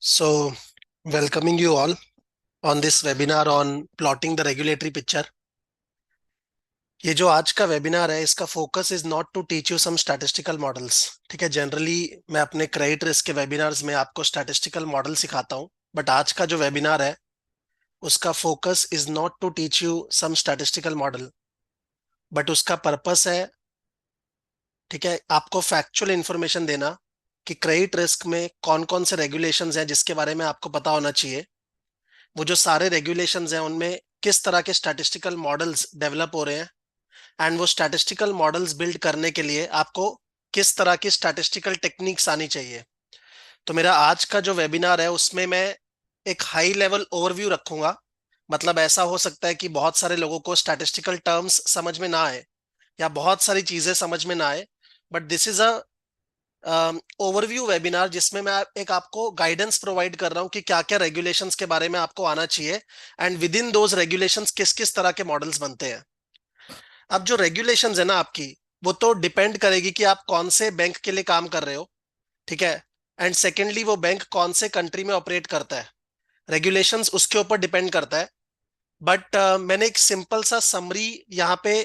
So, welcoming you all on this webinar on plotting the regulatory picture. ये जो आज का वेबिनार है इसका focus is not to teach you some statistical models. ठीक है, जनरली मैं अपने क्रेडिट रिस्क के वेबिनार्स में आपको स्टैटिस्टिकल मॉडल सिखाता हूँ, बट आज का जो वेबिनार है उसका focus is not to teach you some statistical model, but उसका पर्पस है, ठीक है, आपको फैक्चुअल इंफॉर्मेशन देना कि क्रेडिट रिस्क में कौन कौन से रेगुलेशंस हैं जिसके बारे में आपको पता होना चाहिए। वो जो सारे रेगुलेशंस हैं उनमें किस तरह के स्टैटिस्टिकल मॉडल्स डेवलप हो रहे हैं, एंड वो स्टैटिस्टिकल मॉडल्स बिल्ड करने के लिए आपको किस तरह की स्टैटिस्टिकल टेक्निक्स आनी चाहिए। तो मेरा आज का जो वेबिनार है उसमें मैं एक हाई लेवल ओवरव्यू रखूंगा। मतलब ऐसा हो सकता है कि बहुत सारे लोगों को स्टैटिस्टिकल टर्म्स समझ में ना आए या बहुत सारी चीजें समझ में ना आए, but this is a overview webinar जिसमें मैं एक आपको गाइडेंस प्रोवाइड कर रहा हूँ कि क्या क्या रेगुलेशंस के बारे में आपको आना चाहिए, and with in those regulations किस किस तरह के मॉडल्स बनते हैं। अब जो रेगुलेशंस है ना आपकी, वो तो डिपेंड करेगी कि आप कौन से बैंक के लिए काम कर रहे हो। ठीक है, एंड सेकेंडली वो बैंक कौन से कंट्री में ऑपरेट करता है, रेगुलेशंस उसके ऊपर डिपेंड करता है। बट मैंने एक सिंपल सा समरी यहाँ पे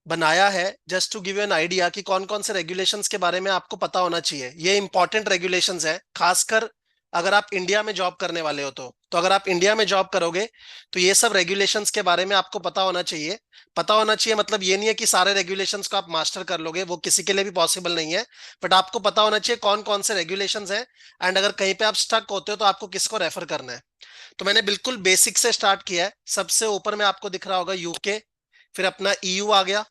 बनाया है just to give you an idea कि कौन कौन से रेगुलेशंस के बारे में आपको पता होना चाहिए। ये इंपॉर्टेंट रेगुलेशंस है, खासकर अगर आप इंडिया में जॉब करने वाले हो तो अगर आप इंडिया में जॉब करोगे तो ये सब रेगुलेशंस के बारे में आपको पता होना चाहिए। पता होना चाहिए मतलब ये नहीं है कि सारे रेगुलेशंस को आप मास्टर कर लोगे, वो किसी के लिए भी पॉसिबल नहीं है। बट आपको पता होना चाहिए कौन कौन से रेगुलेशंस हैं, एंड अगर कहीं पे आप स्टक होते हो तो आपको किसको रेफर करना है। तो मैंने बिल्कुल बेसिक से स्टार्ट किया है। सबसे ऊपर में आपको दिख रहा होगा यूके, फिर अपना ईयू आ गया,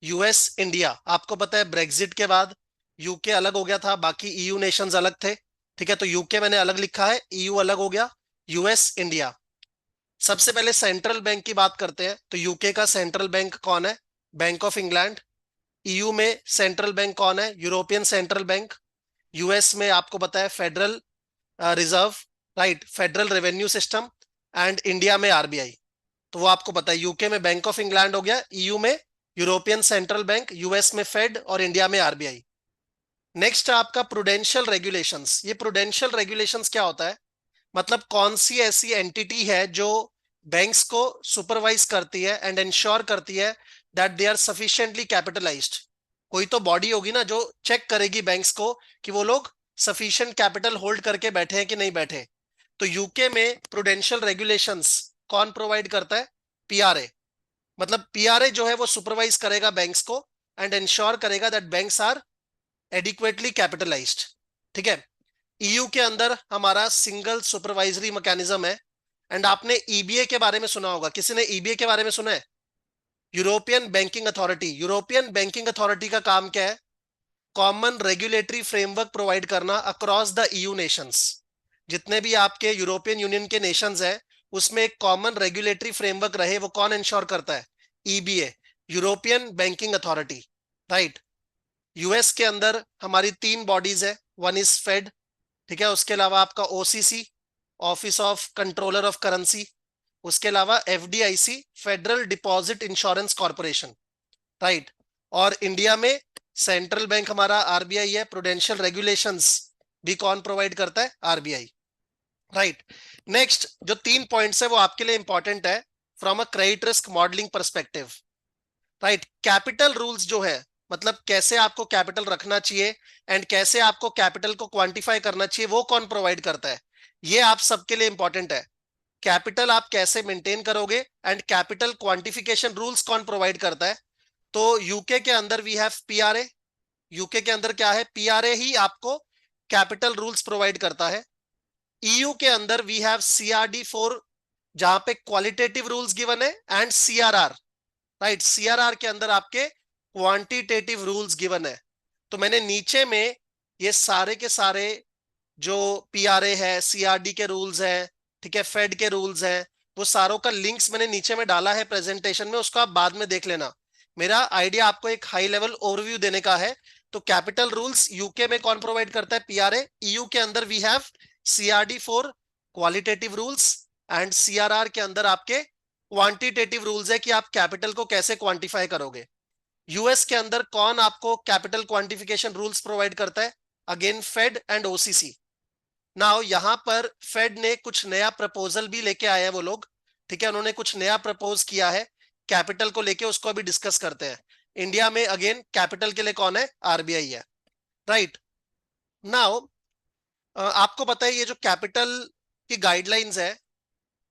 यूएस, इंडिया। आपको पता है ब्रेग्जिट के बाद यूके अलग हो गया था, बाकी ईयू नेशंस अलग थे। ठीक है, तो यूके मैंने अलग लिखा है, ईयू अलग हो गया, यूएस, इंडिया। सबसे पहले सेंट्रल बैंक की बात करते हैं। तो यूके का सेंट्रल बैंक कौन है? Bank of England. ईयू में सेंट्रल बैंक कौन है? European central bank. यूएस में आपको पता है federal reserve, right, federal revenue system. And India में आरबीआई। तो वो आपको पता है, यूके में बैंक ऑफ इंग्लैंड हो गया, ईयू में यूरोपियन सेंट्रल बैंक, यूएस में फेड और इंडिया में आरबीआई। नेक्स्ट है आपका प्रूडेंशियल रेगुलेशंस। ये प्रूडेंशियल रेगुलेशंस क्या होता है? मतलब कौन सी ऐसी एंटिटी है जो बैंक्स को सुपरवाइज करती है एंड इंश्योर करती है that they are sufficiently capitalised. कोई तो बॉडी होगी ना जो चेक करेगी बैंक्स को कि वो लोग सफिशिएंट कैपिटल होल्ड करके बैठे हैं कि नहीं बैठे। तो यूके में प्रूडेंशियल रेगुलेशंस कौन प्रोवाइड करता है? पीआरए। मतलब पीआरए जो है वो सुपरवाइज करेगा बैंक्स को एंड इंश्योर करेगा that banks are adequately capitalised. ठीक है, ईयू के अंदर हमारा सिंगल सुपरवाइजरी मैकेनिज्म है। एंड आपने ईबीए के बारे में सुना होगा, किसी ने ईबीए के बारे में सुना है? European banking authority. European banking authority का काम क्या है? कॉमन रेगुलेटरी फ्रेमवर्क प्रोवाइड करना अक्रॉस द ईयू नेशंस। जितने भी आपके यूरोपियन यूनियन के नेशंस हैं उसमें एक कॉमन रेगुलेटरी फ्रेमवर्क रहे, वो कौन इंश्योर करता है? EBA, European banking authority, right. US के अंदर हमारी तीन बॉडीज है, वन इज फेड, ठीक है, उसके अलावा आपका OCC, office of controller of currency, उसके अलावा FDIC, federal deposit insurance corporation, right. और इंडिया में सेंट्रल बैंक हमारा आरबीआई है। प्रूडेंशियल रेगुलेशंस भी कौन प्रोवाइड करता है? RBI, right. नेक्स्ट जो तीन पॉइंट्स है वो आपके लिए इंपॉर्टेंट है from a credit risk modelling perspective, right. Capital rules जो है, मतलब कैसे आपको कैपिटल रखना चाहिए एंड कैसे आपको कैपिटल को क्वांटिफाई करना चाहिए, वो कौन प्रोवाइड करता है? ये आप सबके लिए इंपॉर्टेंट है। कैपिटल आप कैसे मेंटेन करोगे एंड कैपिटल क्वांटिफिकेशन रूल्स कौन प्रोवाइड करता है? तो यूके के अंदर वी हैव पीआरए। यूके के अंदर क्या है? पीआरए ही आपको कैपिटल रूल्स प्रोवाइड करता है। ईयू के अंदर वी हैव सीआरडी 4, जहां पे क्वालिटेटिव रूल्स गिवन है, एंड सीआरआर, राइट। सीआरआर के अंदर आपके क्वांटिटेटिव रूल्स गिवन है। तो मैंने नीचे में ये सारे के सारे जो पीआरए है, सीआरडी के रूल्स हैं, ठीक है, फेड के रूल्स हैं, वो सारों का लिंक्स मैंने नीचे में डाला है प्रेजेंटेशन में, उसको आप बाद में देख लेना। मेरा आइडिया आपको एक हाई लेवल ओवरव्यू देने का है। तो कैपिटल रूल्स यूके में कौन प्रोवाइड करता है? पीआरए। ईयू के अंदर we have CRD 4 qualitative rules, and CRR के अंदर आपके क्वांटिटेटिव रूल्स है कि आप कैपिटल को कैसे क्वांटिफाई करोगे। यूएस के अंदर कौन आपको कैपिटल क्वांटिफिकेशन रूल्स प्रोवाइड करता है? Again Fed and OCC. Now यहां पर फेड ने कुछ नया प्रपोजल भी लेके आए हैं वो लोग, ठीक है, उन्होंने कुछ नया प्रपोज किया है कैपिटल को लेके, उसको अभी डिस्कस करते हैं। इंडिया में अगेन कैपिटल के लिए कौन है, आरबीआई है, राइट। नाउ आपको पता है ये जो कैपिटल की गाइडलाइंस है,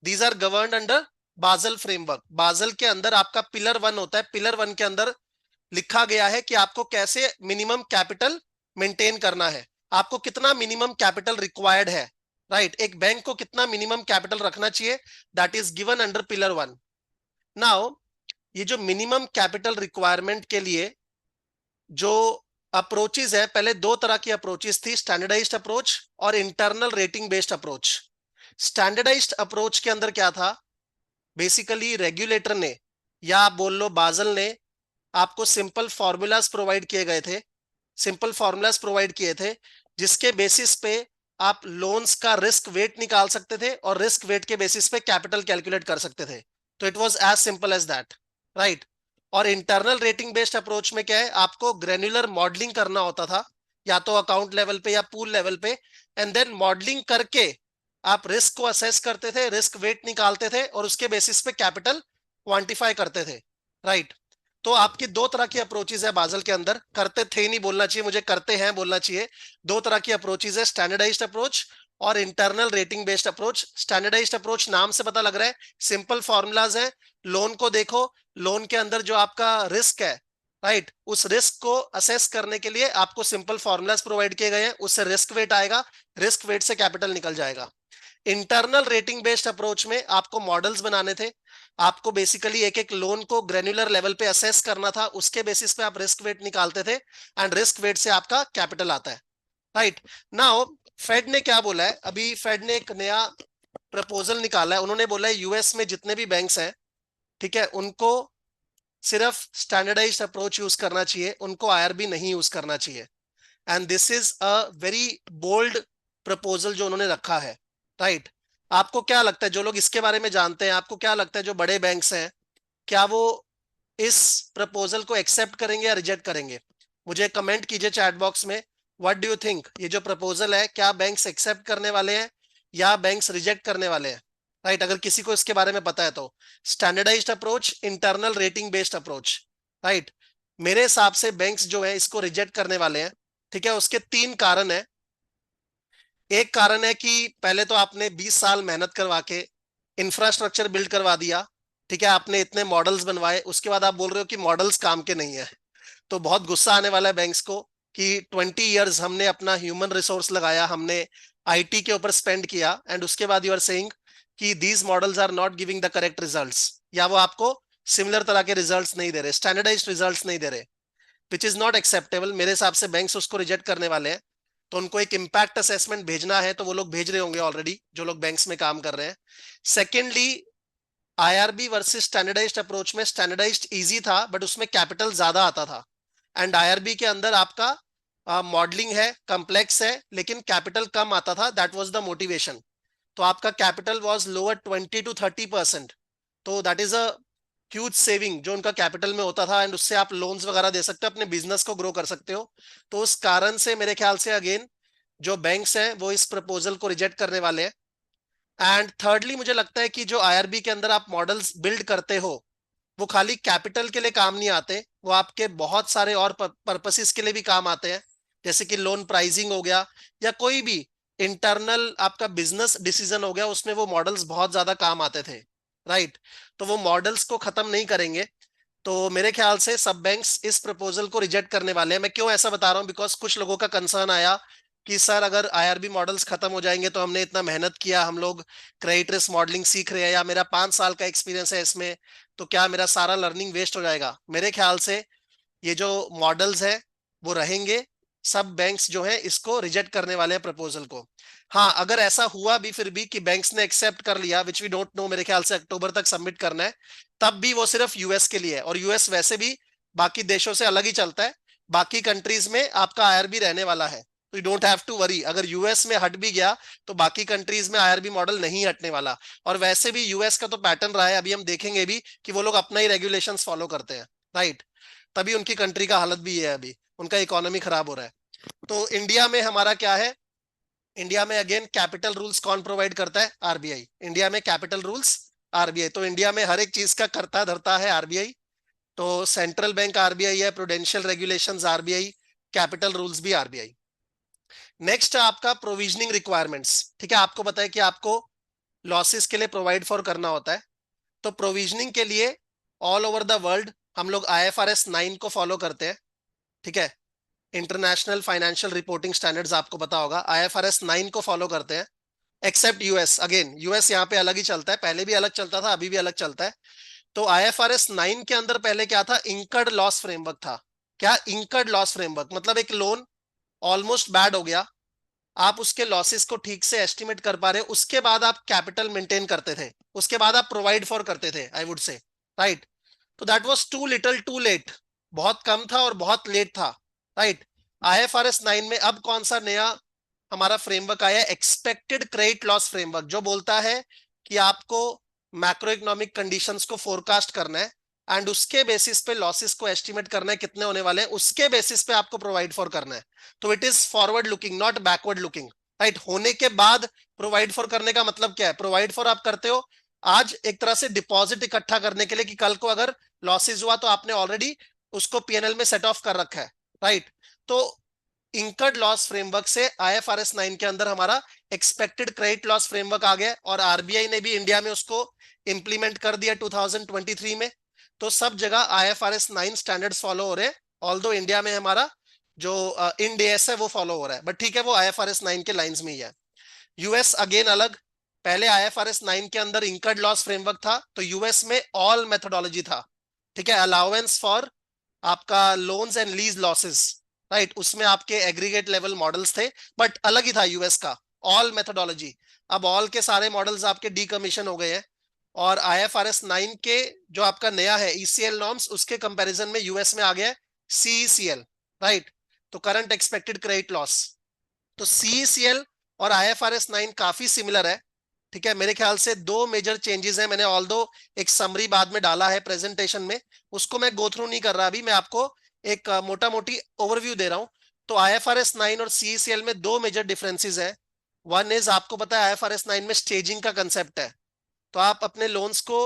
दीज आर गवर्नड अंडर बाजल फ्रेमवर्क। बाजल के अंदर आपका पिलर 1 होता है, पिलर 1 के अंदर लिखा गया है कि आपको कैसे मिनिमम कैपिटल मेंटेन करना है, आपको कितना मिनिमम कैपिटल रिक्वायर्ड है, राइट एक बैंक को कितना मिनिमम कैपिटल रखना चाहिए, that is given under pillar 1। Now ये जो मिनिमम कैपिटल रिक्वायरमेंट के लिए जो अप्रोचेज है, पहले दो तरह की अप्रोचेज थी, स्टैंडर्डाइज्ड अप्रोच और internal rating based approach. Standardised approach के अंदर क्या था, बेसिकली रेगुलेटर ने या आप बोल लो बाजल ने आपको सिंपल फॉर्मूलाज प्रोवाइड किए गए थे, सिंपल फॉर्मूलाज प्रोवाइड किए थे जिसके बेसिस पे आप लोन्स का रिस्क वेट निकाल सकते थे और रिस्क वेट के बेसिस पे कैपिटल कैलकुलेट कर सकते थे। तो it was as simple as that, right. और इंटरनल रेटिंग बेस्ड अप्रोच में क्या है, आपको ग्रेन्युलर मॉडलिंग करना होता था, या तो अकाउंट लेवल पे या पूल लेवल पे, एंड देन मॉडलिंग करके आप रिस्क को असेस करते थे, रिस्क वेट निकालते थे और उसके बेसिस पे कैपिटल क्वांटिफाई करते थे, राइट। तो आपकी दो तरह की अप्रोचेज है बाजल के अंदर, करते थे नहीं बोलना चाहिए, मुझे करते हैं बोलना चाहिए। दो तरह की अप्रोचेज है, स्टैंडर्डाइज्ड अप्रोच और internal rating based approach. Standardised approach नाम से पता लग रहा है, सिंपल फॉर्मूलाज है, लोन को देखो, लोन के अंदर जो आपका रिस्क है, राइट उस रिस्क को असेस करने के लिए आपको सिंपल फॉर्मूलाज प्रोवाइड किए गए हैं, उससे रिस्क वेट आएगा, रिस्क वेट से कैपिटल निकल जाएगा। इंटरनल रेटिंग बेस्ड अप्रोच में आपको मॉडल्स बनाने थे, आपको बेसिकली एक एक लोन को ग्रेन्युलर लेवल पे असेस करना था, उसके बेसिस पे आप रिस्क वेट निकालते थे एंड रिस्क वेट से आपका कैपिटल आता है, राइट। नाउ फेड ने क्या बोला है, अभी फेड ने एक नया प्रपोजल निकाला है, उन्होंने बोला है यूएस में जितने भी बैंक्स हैं, ठीक है, उनको सिर्फ स्टैंडर्डाइज्ड अप्रोच यूज करना चाहिए, उनको आईआरबी नहीं यूज करना चाहिए। And this is a very bold proposal जो उन्होंने रखा है, राइट। आपको क्या लगता है, जो लोग इसके बारे में जानते हैं, आपको क्या लगता है जो बड़े बैंक्स हैं, क्या वो इस प्रपोजल को एक्सेप्ट करेंगे या रिजेक्ट करेंगे? मुझे कमेंट कीजिए चैट बॉक्स में, व्हाट डू यू थिंक, ये जो प्रपोजल है क्या बैंक्स एक्सेप्ट करने वाले हैं या बैंक्स रिजेक्ट करने वाले हैं, राइट अगर किसी को इसके बारे में पता है तो। Standardised approach, internal rating based approach, right. मेरे हिसाब से बैंक्स जो है इसको रिजेक्ट करने वाले हैं, ठीक है। उसके तीन कारण है। एक कारण है कि पहले तो आपने 20 साल मेहनत करवा के इंफ्रास्ट्रक्चर बिल्ड करवा दिया, ठीक है, आपने इतने मॉडल्स बनवाए, उसके बाद आप बोल रहे हो कि मॉडल्स काम के नहीं है। तो बहुत गुस्सा आने वाला है बैंक्स को कि 20 इयर्स हमने अपना ह्यूमन रिसोर्स लगाया, हमने आईटी के ऊपर स्पेंड किया, एंड उसके बाद यू आर सेइंग कि these models are not giving the correct results, या वो आपको सिमिलर तरह के रिजल्ट्स नहीं दे रहे, स्टैंडर्डाइज्ड रिजल्ट्स नहीं दे रहे, विच इज नॉट एक्सेप्टेबल। मेरे हिसाब से बैंक्स उसको रिजेक्ट करने वाले हैं। तो उनको एक इम्पैक्ट असेसमेंट भेजना है, तो वो लोग भेज रहे होंगे ऑलरेडी, जो लोग बैंक्स में काम कर रहे हैं। Secondly, IRB versus standardised approach में स्टैंडर्डाइज्ड इजी था बट उसमें कैपिटल ज्यादा आता था, एंड आईआरबी के अंदर आपका मॉडलिंग है, कॉम्प्लेक्स है, लेकिन कैपिटल कम आता था, दैट वाज द मोटिवेशन। तो आपका कैपिटल वाज लोअर 20 to 30%, तो that is a huge saving जो उनका कैपिटल में होता था, एंड उससे आप लोन्स वगैरह दे सकते हो, अपने बिजनेस को ग्रो कर सकते हो। तो उस कारण से मेरे ख्याल से अगेन जो बैंक्स हैं वो इस प्रपोजल को रिजेक्ट करने वाले हैं। एंड थर्डली, मुझे लगता है कि जो आईआरबी के अंदर आप मॉडल्स बिल्ड करते हो वो खाली कैपिटल के लिए काम नहीं आते, वो आपके बहुत सारे और पर्पसेस के लिए भी काम आते हैं, जैसे कि लोन प्राइसिंग हो गया या कोई भी इंटरनल आपका बिजनेस डिसीजन हो गया, उसमें वो मॉडल्स बहुत ज्यादा काम आते थे, राइट। तो वो मॉडल्स को खत्म नहीं करेंगे। तो मेरे ख्याल से सब बैंक्स इस प्रपोजल को रिजेक्ट करने वाले हैं। मैं क्यों ऐसा बता रहा हूं, बिकॉज कुछ लोगों का कंसर्न आया कि सर अगर आईआरबी मॉडल्स खत्म हो जाएंगे तो हमने इतना मेहनत किया, हम लोग क्रेडिट रिस्क मॉडलिंग सीख रहे हैं या मेरा 5 साल का एक्सपीरियंस है इसमें, तो क्या मेरा सारा लर्निंग वेस्ट हो जाएगा? मेरे ख्याल से ये जो मॉडल्स है वो रहेंगे, सब बैंक्स जो है इसको रिजेक्ट करने वाले हैं प्रपोजल को। हाँ, अगर ऐसा हुआ भी फिर भी कि बैंक्स ने एक्सेप्ट कर लिया, विच वी डोंट नो, मेरे ख्याल से अक्टूबर तक सबमिट करना है, तब भी वो सिर्फ यूएस के लिए है, और यूएस वैसे भी बाकी देशों से अलग ही चलता है, बाकी कंट्रीज में आपका आईआरबी रहने वाला है, तो you don't have to worry. अगर यूएस में हट भी गया तो बाकी कंट्रीज में आईआरबी मॉडल नहीं हटने वाला। और वैसे भी यूएस का तो पैटर्न रहा है, अभी हम देखेंगे भी कि वो लोग अपना ही रेगुलेशंस फॉलो करते हैं, राइट। तभी उनकी कंट्री का हालत भी ये है, अभी उनका इकोनॉमी खराब हो रहा है। तो इंडिया में हमारा क्या है, इंडिया में अगेन कैपिटल रूल्स कौन प्रोवाइड करता है? आरबीआई। इंडिया में कैपिटल रूल्स आरबीआई। तो इंडिया में हर एक चीज का करता धरता है आरबीआई। तो सेंट्रल बैंक आरबीआई है, prudential regulations RBI, capital rules भी आरबीआई। नेक्स्ट आपका प्रोविजनिंग रिक्वायरमेंट्स। ठीक है, आपको पता है कि आपको लॉसेस के लिए प्रोवाइड फॉर करना होता है। तो प्रोविजनिंग के लिए ऑल ओवर द वर्ल्ड हम लोग आईएफआरएस 9 को फॉलो करते हैं। ठीक है, इंटरनेशनल फाइनेंशियल रिपोर्टिंग स्टैंडर्ड्स आपको पता होगा, आईएफआरएस 9 को फॉलो करते हैं। एक्सेप्ट यूएस, अगेन यूएस यहाँ पे अलग ही चलता है, पहले भी अलग चलता था, अभी भी अलग चलता है। तो आईएफआरएस 9 के अंदर पहले क्या था? इंकर्ड लॉस फ्रेमवर्क था। क्या? इंकर्ड लॉस फ्रेमवर्क मतलब एक लोन ऑलमोस्ट बैड हो गया, आप उसके लॉसेस को ठीक से एस्टिमेट कर पा रहे हो, उसके बाद आप कैपिटल मेंटेन करते थे, उसके बाद आप प्रोवाइड फॉर करते थे, आई वुड से, राइट। तो that was too little too late, बहुत कम था और बहुत लेट था, राइट। आईएफआरएस 9 में अब कौन सा नया हमारा फ्रेमवर्क आया? एक्सपेक्टेड क्रेडिट लॉस फ्रेमवर्क, जो बोलता है कि आपको मैक्रो इकोनॉमिक कंडीशंस को फोरकास्ट करना है एंड उसके बेसिस पे लॉसेस को एस्टिमेट करना है कितने होने वाले हैं, उसके बेसिस पे आपको प्रोवाइड फॉर करना है। तो it is forward looking not backward looking, right. होने के बाद प्रोवाइड फॉर करने का मतलब क्या है? प्रोवाइड फॉर आप करते हो आज एक तरह से डिपॉजिट इकट्ठा करने के लिए कि कल को अगर लॉसेस हुआ तो आपने ऑलरेडी उसको पीएनएल में सेट ऑफ कर रखा है, राइट। तो इंकर्ड लॉस फ्रेमवर्क से आईएफआरएस 9 के अंदर हमारा एक्सपेक्टेड क्रेडिट लॉस फ्रेमवर्क आ गया और आरबीआई ने भी इंडिया में उसको इंप्लीमेंट कर दिया 2023 में। तो सब जगह आईएफआरएस 9 स्टैंडर्ड्स फॉलो हो रहे हैं, ऑल्दो इंडिया में हमारा जो इंड एएस है वो फॉलो हो रहा है, बट ठीक है, वो आईएफआरएस 9 के लाइंस में ही है। यूएस अगेन अलग, पहले आईएफआरएस 9 के अंदर इंकर्ड लॉस फ्रेमवर्क था, तो यूएस में ऑल मेथोडोलॉजी था। ठीक है, अलाउंस फॉर आपका loans and lease losses, right, उसमें आपके एग्रीगेट लेवल मॉडल्स थे, बट अलग ही था यूएस का ऑल मेथोडोलॉजी। अब ऑल के सारे मॉडल्स आपके डीकमीशन हो गए हैं और आईएफआरएस 9 के जो आपका नया है ईसीएल नॉर्म्स, उसके कंपैरिजन में यूएस में आ गया है सीईसीएल, राइट। तो करंट एक्सपेक्टेड क्रेडिट लॉस, तो सीईसीएल और आईएफआरएस 9 काफी सिमिलर है। ठीक है, मेरे ख्याल से दो मेजर चेंजेस हैं, मैंने ऑल दो एक समरी बाद में डाला है प्रेजेंटेशन में, उसको मैं गो थ्रू नहीं कर रहा अभी, मैं आपको एक मोटा मोटी ओवरव्यू दे रहा हूं। तो आईएफआरएस 9 और सीईसीएल में दो मेजर डिफरेंसेस है। वन इज, आपको पता है आईएफआरएस 9 में स्टेजिंग का कंसेप्ट है, तो आप अपने लोन्स को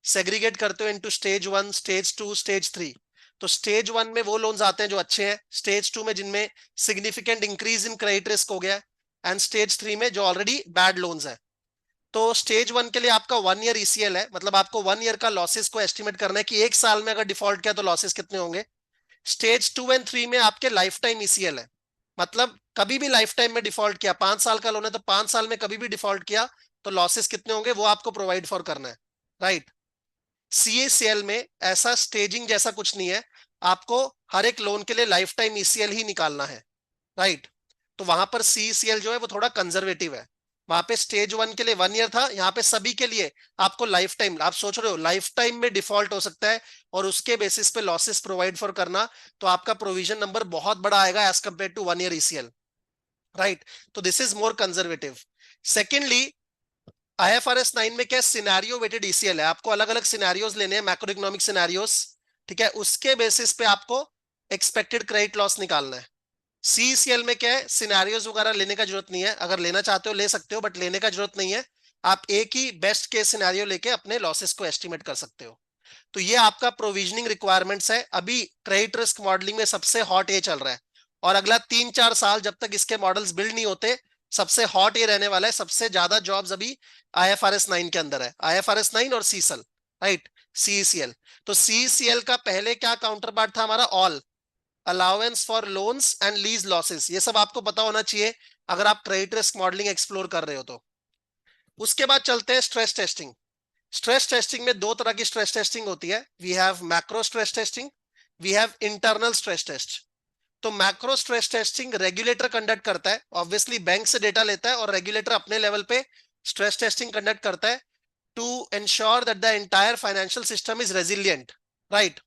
सेग्रीगेट करते हो इनटू स्टेज 1, स्टेज 2, स्टेज 3। तो स्टेज 1 में वो लोन्स आते हैं जो अच्छे हैं, स्टेज 2 में जिनमें significant increase in credit risk हो गया है, एंड स्टेज 3 में जो ऑलरेडी बैड लोन्स है। तो स्टेज 1 के लिए आपका 1 ईयर ईसीएल है, मतलब आपको 1 ईयर का लॉसेस को एस्टिमेट करना है कि एक साल में अगर डिफॉल्ट किया तो लॉसेस कितने होंगे। स्टेज 2 एंड 3 में आपके लाइफ टाइम ईसीएल है, मतलब कभी भी लाइफ टाइम में डिफॉल्ट किया, 5 साल का लोन है तो 5 साल में कभी भी डिफॉल्ट किया तो लॉसेस कितने होंगे वो आपको प्रोवाइड फॉर करना है, राइट। सीएसीएल में ऐसा स्टेजिंग जैसा कुछ नहीं है, आपको हर एक लोन के लिए लाइफ टाइम ईसीएल ही निकालना है, राइट। तो वहां पर सीसीएल जो है वो थोड़ा कंजर्वेटिव है, वहां पे स्टेज 1 के लिए 1 ईयर था, यहाँ पे सभी के लिए आपको लाइफ टाइम, आप सोच रहे हो लाइफ टाइम में डिफॉल्ट हो सकता है और उसके बेसिस पे लॉसेस प्रोवाइड फॉर करना, तो आपका प्रोविजन नंबर बहुत बड़ा आएगा as compare to 1 year ECL, right. तो this is more conservative. Secondly, IFRS 9 में क्या सिनेरियो वेटेड ईसीएल है, आपको अलग अलग सिनेरियोज लेने हैं, मैक्रो इकोनॉमिक सिनेरियोज। ठीक है, उसके बेसिस पे आपको एक्सपेक्टेड क्रेडिट लॉस निकालना है। सीसीएल में क्या है, सिनेरियोज वगैरह लेने का जरूरत नहीं है, अगर लेना चाहते हो ले सकते हो, बट लेने का जरूरत नहीं है, आप एक ही बेस्ट केस सिनेरियो लेके अपने लॉसेस को एस्टिमेट कर सकते हो। तो ये आपका प्रोविजनिंग रिक्वायरमेंट्स है। अभी क्रेडिट रिस्क मॉडलिंग में सबसे हॉट ये चल रहा है और अगला 3-4 साल जब तक इसके मॉडल्स बिल्ड नहीं होते सबसे हॉट ये रहने वाला है। सबसे ज्यादा जॉब्स अभी आईएफआरएस 9 के अंदर है, आईएफआरएस 9 और सीसल, राइट, सीईसीएल। तो सीईसीएल का पहले क्या काउंटर पार्ट था हमारा? All, allowance for loans and lease losses, ये सब आपको पता होना चाहिए अगर आप क्रेडिट रिस्क मॉडलिंग एक्सप्लोर कर रहे हो तो। उसके बाद चलते हैं स्ट्रेस टेस्टिंग। स्ट्रेस टेस्टिंग में दो तरह की स्ट्रेस टेस्टिंग होती है, we have macro stress testing, we have internal stress test. तो macro stress testing regulator conduct करता है, ऑब्वियसली बैंक से डेटा लेता है और रेगुलेटर अपने लेवल पे स्ट्रेस टेस्टिंग कंडक्ट करता है to ensure that the entire financial system is resilient, right.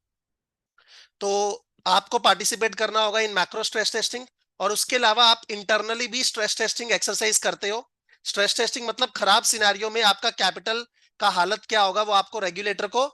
तो आपको पार्टिसिपेट करना होगा इन मैक्रो स्ट्रेस टेस्टिंग और उसके अलावा आप इंटरनली भी स्ट्रेस टेस्टिंग एक्सरसाइज करते हो। स्ट्रेस टेस्टिंग मतलब खराब सिनेरियो में आपका कैपिटल का हालत क्या होगा वो आपको रेगुलेटर को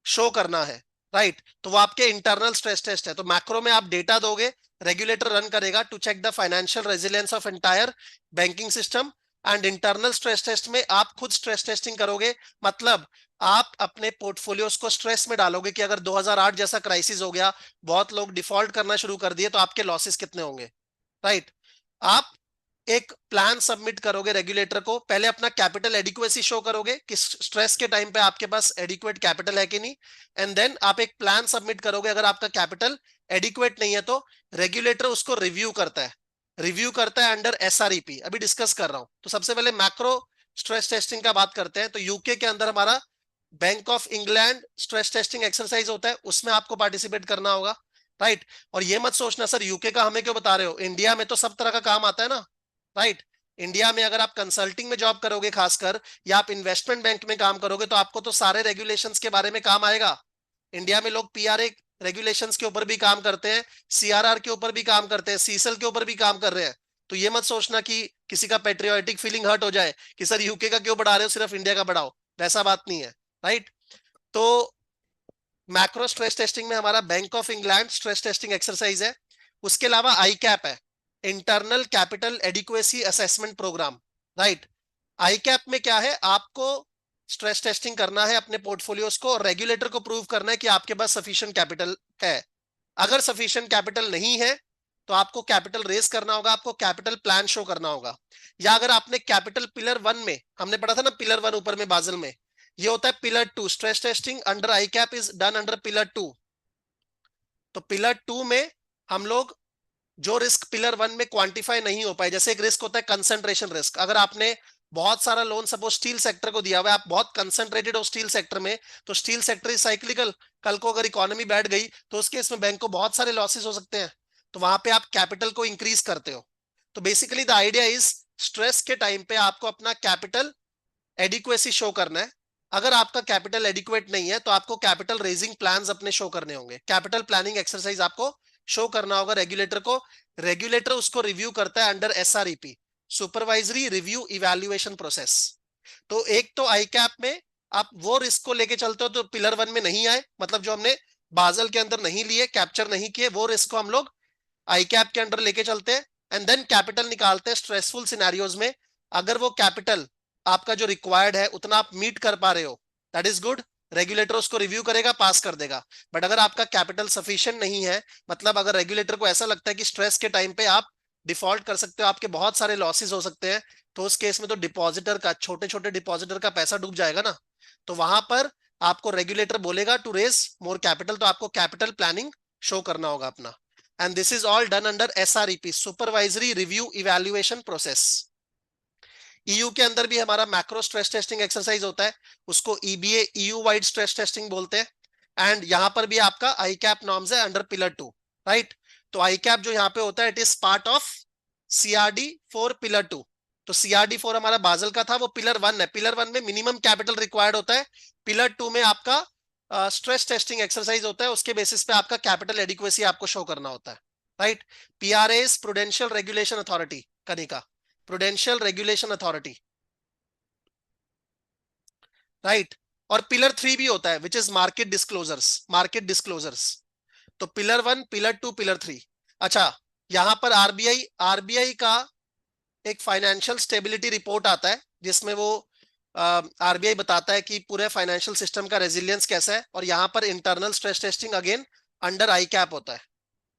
शो करना है, राइट। तो वो आपके इंटरनल स्ट्रेस टेस्ट है। तो मैक्रो में आप डेटा दोगे, रेगुलेटर रन करेगा to check the financial resilience of entire banking system and internal stress test में आप खुद स्ट्रेस टेस्टिंग करोगे। मतलब आप अपने पोर्टफोलियोज को स्ट्रेस में डालोगे कि अगर 2008 जैसा क्राइसिस हो गया, बहुत लोग डिफॉल्ट करना शुरू कर दिए, तो आपके लॉसेस कितने होंगे, राइट। आप एक प्लान सबमिट करोगे रेगुलेटर को, पहले अपना कैपिटल एडिक्वेसी शो करोगे कि स्ट्रेस के टाइम पे आपके पास एडिक्वेट कैपिटल है कि नहीं, एंड देन आप एक प्लान सबमिट करोगे। अगर आपका कैपिटल एडिक्वेट नहीं है तो रेगुलेटर उसको रिव्यू करता है अंडर एसआरईपी। अभी डिस्कस कर रहा हूं। तो सबसे पहले मैक्रो स्ट्रेस टेस्टिंग का बात करते हैं। तो यूके के अंदर हमारा bank of England stress testing exercise होता है, उसमें आपको पार्टिसिपेट करना होगा, राइट। और ये मत सोचना सर यूके का हमें क्यों बता रहे हो, इंडिया में तो सब तरह का काम आता है ना, राइट। इंडिया में अगर आप कंसल्टिंग में जॉब करोगे खासकर, या आप इन्वेस्टमेंट बैंक में काम करोगे, तो आपको तो सारे रेगुलेशंस के बारे में काम आएगा। इंडिया में लोग पीआरए रेगुलेशंस के ऊपर भी काम करते हैं, सीआरआर के ऊपर भी काम करते हैं, सीसेल के ऊपर भी काम कर रहे हैं। तो ये मत सोचना कि किसी का पेट्रियोटिक फीलिंग हर्ट हो जाए कि सर यूके का क्यों बढ़ा रहे हो, सिर्फ इंडिया का बढ़ाओ, वैसा बात नहीं है, राइट। तो मैक्रो स्ट्रेस टेस्टिंग में हमारा bank of England stress testing exercise है। उसके अलावा आई कैप है, internal capital adequacy assessment program, right. ICAP में क्या है, आपको स्ट्रेस टेस्टिंग करना है अपने पोर्टफोलियोज को, और रेगुलेटर को प्रूव करना है कि आपके पास सफिशिएंट कैपिटल है। अगर सफिशिएंट कैपिटल नहीं है तो आपको कैपिटल रेज करना होगा, आपको कैपिटल प्लान शो करना होगा। या अगर आपने कैपिटल पिलर 1 में, हमने पढ़ा था ना पिलर 1 ऊपर में बाजल में, ये होता है pillar 2। Stress testing under I cap is done under pillar 2। तो पिलर 2 में हम लोग जो रिस्क पिलर 1 में क्वांटिफाई नहीं हो पाए, जैसे एक रिस्क होता है कंसंट्रेशन रिस्क। अगर आपने बहुत सारा लोन सपोज स्टील सेक्टर को दिया हुआ है, आप बहुत कंसंट्रेटेड हो स्टील सेक्टर में, तो स्टील सेक्टर इज साइक्लिकल, कल को अगर इकोनॉमी बैठ गई तो उसके इसमें बैंक को बहुत सारे लॉसेस हो सकते हैं, तो वहां पे आप कैपिटल को इंक्रीज करते हो। तो basically the idea is stress के टाइम पे आपको अपना कैपिटल एडिक्वेसी शो करना है। अगर आपका कैपिटल एडिक्वेट नहीं है तो आपको कैपिटल रेजिंग प्लान्स अपने शो करने होंगे, कैपिटल प्लानिंग एक्सरसाइज आपको शो करना होगा रेगुलेटर को। रेगुलेटर उसको रिव्यू करता है under SREP, supervisory review evaluation process. तो एक तो आई कैप में आप वो रिस्क को लेके चलते हो तो पिलर 1 में नहीं आए, मतलब जो हमने बाजल के अंदर नहीं लिए, कैप्चर नहीं किए, वो रिस्क को हम लोग आई कैप के अंडर लेके चलते हैं, एंड देन कैपिटल निकालते हैं स्ट्रेसफुल सिनेरियोज में। अगर वो कैपिटल आपका जो रिक्वायर्ड है उतना आप मीट कर पा रहे हो, दैट इज गुड, रेगुलेटर उसको रिव्यू करेगा, पास कर देगा। बट अगर आपका कैपिटल सफिशिएंट नहीं है, मतलब अगर रेगुलेटर को ऐसा लगता है कि स्ट्रेस के टाइम पे आप डिफॉल्ट कर सकते हो, आपके बहुत सारे लॉसेस हो सकते हैं, तो उस केस में तो डिपॉजिटर का, छोटे छोटे डिपॉजिटर का पैसा डूब जाएगा ना। तो वहां पर आपको रेगुलेटर बोलेगा टू रेज मोर कैपिटल, तो आपको कैपिटल प्लानिंग शो करना होगा अपना। And this is all done under SREP, supervisory review evaluation process. EU के अंदर भी हमारा मैक्रो स्ट्रेस टेस्टिंग एक्सरसाइज होता है, उसको EBA EU wide stress testing बोलते हैं। एंड यहां पर भी आपका आई कैप नॉर्म्स है अंडर पिलर 2, राइट। तो आई कैप जो यहाँ पे होता है, it is part of CRD 4 pillar 2। तो सीआरडी 4 हमारा बाजल का था, वो पिलर 1 है। पिलर 1 में मिनिमम कैपिटल रिक्वायर्ड होता है, पिलर 2 में आपका स्ट्रेस टेस्टिंग एक्सरसाइज होता है, उसके बेसिस पे आपका कैपिटल एडिक्वेसी आपको शो करना होता है, right. PRA prudential regulation authority, Kanika prudential regulation authority, right. और पिलर 3 भी होता है विच इज मार्केट डिस्क्लोजर्स। तो पिलर 1, पिलर 2, पिलर 3। अच्छा, यहां पर आरबीआई का एक फाइनेंशियल स्टेबिलिटी रिपोर्ट आता है, जिसमें वो आरबीआई बताता है कि पूरे फाइनेंशियल सिस्टम का रेजिलियंस कैसा है, और यहां पर internal stress testing again under ICAP होता है,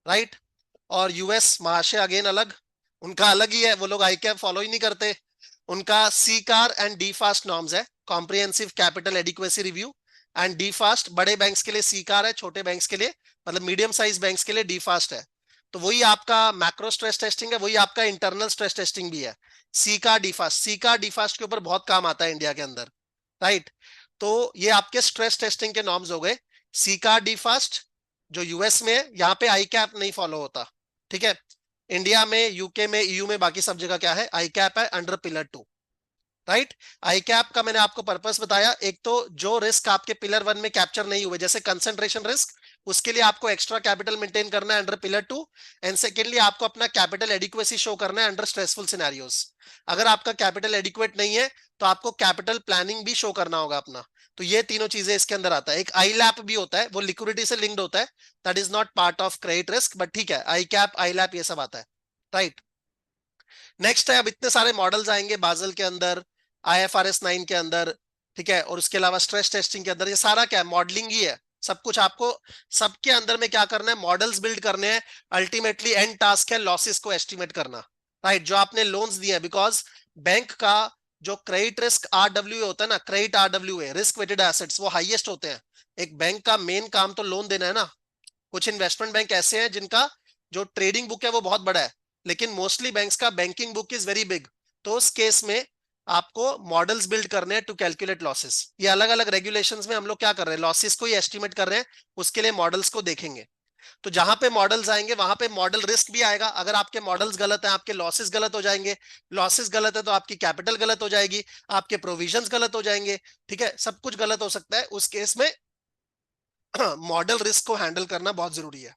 राइट। और यूएस महाशय अगेन अलग, उनका अलग ही है, वो लोग आई कैप फॉलो ही नहीं करते। उनका CCAR and DFAST norms है, comprehensive capital adequacy review. And DFAST बड़े बैंक्स के लिए सी कार है, छोटे बैंक्स के लिए, मतलब मीडियम साइज बैंक्स के लिए डी फास्ट है। तो वही आपका मैक्रो स्ट्रेस टेस्टिंग है, वही आपका इंटरनल स्ट्रेस टेस्टिंग भी है। सी कार डी फास्ट, सी कार डी फास्ट के ऊपर बहुत काम आता है इंडिया के अंदर, राइट। तो ये आपके स्ट्रेस टेस्टिंग के नॉर्म्स हो गए। सी कार डी फास्ट जो यूएस में है, यहाँ पे आई कैप नहीं फॉलो होता, ठीक है। इंडिया में, यूके में, ईयू में, बाकी सब जगह क्या है, आई कैप है अंडर पिलर 2, राइट। आई कैप का मैंने आपको पर्पस बताया, एक तो जो रिस्क आपके पिलर 1 में कैप्चर नहीं हुए, जैसे कंसंट्रेशन रिस्क, उसके लिए आपको एक्स्ट्रा कैपिटल मेंटेन करना है अंडर पिलर 2, एंड सेकेंडली आपको अपना कैपिटल एडिक्वेसी शो करना है अंडर स्ट्रेसफुल सिनेरियोस। अगर आपका कैपिटल एडिक्वेट नहीं है तो आपको कैपिटल प्लानिंग भी शो करना होगा अपना। तो ये तीनों चीजें इसके अंदर आता है। एक आई लैप भी होता है, वो लिक्विडिटी से लिंक्ड होता है, that is not part of credit risk, but ठीक है, आई कैप आई लैप ये सब आता है, राइट। नेक्स्ट है, अब इतने सारे मॉडल्स आएंगे बाजल के अंदर, आईएफआरएस 9 के अंदर, ठीक है, और उसके अलावा स्ट्रेस टेस्टिंग के अंदर, ये सारा क्या है, मॉडलिंग ही है सब कुछ। आपको सबके अंदर में क्या करना है, मॉडल्स बिल्ड करने हैं। अल्टीमेटली एंड टास्क है लॉसेस को एस्टिमेट करना, राइट, जो आपने लोन्स दिए हैं। बिकॉज बैंक का जो क्रेडिट रिस्क आरडब्ल्यू होता है ना, क्रेडिट आरडब्ल्यू है, रिस्क वेटेड एसेट्स, वो हाईएस्ट होते हैं। एक बैंक का मेन काम तो लोन देना है ना। कुछ इन्वेस्टमेंट बैंक ऐसे हैं जिनका जो ट्रेडिंग बुक है वो बहुत बड़ा है, लेकिन मोस्टली बैंक्स का banking book is very big. तो उस केस में आपको मॉडल्स बिल्ड करने हैं टू कैलकुलेट लॉसेस। ये अलग अलग रेगुलेशंस में हम लोग क्या कर रहे हैं, लॉसेस को ही एस्टिमेट कर रहे हैं, उसके लिए मॉडल्स को देखेंगे। तो जहां पे मॉडल्स आएंगे वहां पे मॉडल रिस्क भी आएगा। अगर आपके मॉडल्स गलत हैं, आपके लॉसेस गलत हो जाएंगे। लॉसेस गलत है तो आपकी कैपिटल गलत हो जाएगी, आपके प्रोविजंस गलत हो जाएंगे, ठीक है, सब कुछ गलत हो सकता है। उस केस में मॉडल रिस्क को हैंडल करना बहुत जरूरी है।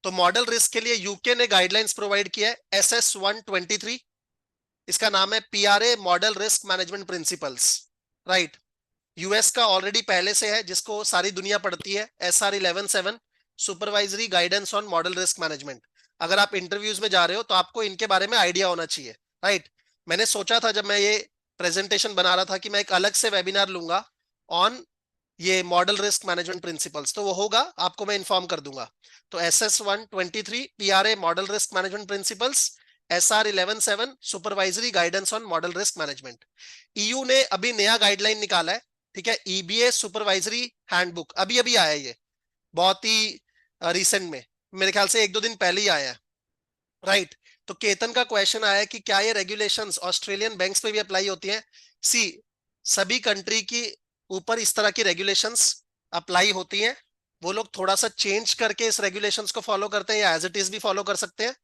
तो मॉडल रिस्क के लिए यूके ने गाइडलाइंस प्रोवाइड किया है, SS 123। इसका नाम है PRA model risk management principles, right. US का ऑलरेडी पहले से है, जिसको सारी दुनिया पढ़ती है, SR 11-7, supervisory guidance on model risk management. अगर आप इंटरव्यूज में जा रहे हो तो आपको इनके बारे में आइडिया होना चाहिए, राइट। मैंने सोचा था जब मैं ये प्रेजेंटेशन बना रहा था कि मैं एक अलग से वेबिनार लूंगा ऑन ये मॉडल रिस्क मैनेजमेंट प्रिंसिपल्स, तो वो होगा, आपको मैं इन्फॉर्म कर दूंगा। तो SS 123 PRA model risk management principles, SR 11-7 supervisory guidance on model risk management. EU ने अभी नया गाइडलाइन निकाला है, ठीक है, ईबीए सुपरवाइजरी हैंडबुक, अभी अभी आया है ये, बहुत ही रिसेंट में, मेरे ख्याल से 1-2 दिन पहले ही आया है, राइट। तो केतन का क्वेश्चन आया है कि क्या ये रेगुलेशंस ऑस्ट्रेलियन बैंक्स पे भी अप्लाई होती हैं। सी, सभी कंट्री की ऊपर इस तरह की रेगुलेशंस अप्लाई होती हैं। वो लोग थोड़ा सा चेंज करके इस रेगुलेशंस को फॉलो करते हैं, या एज इट इज भी फॉलो कर सकते हैं।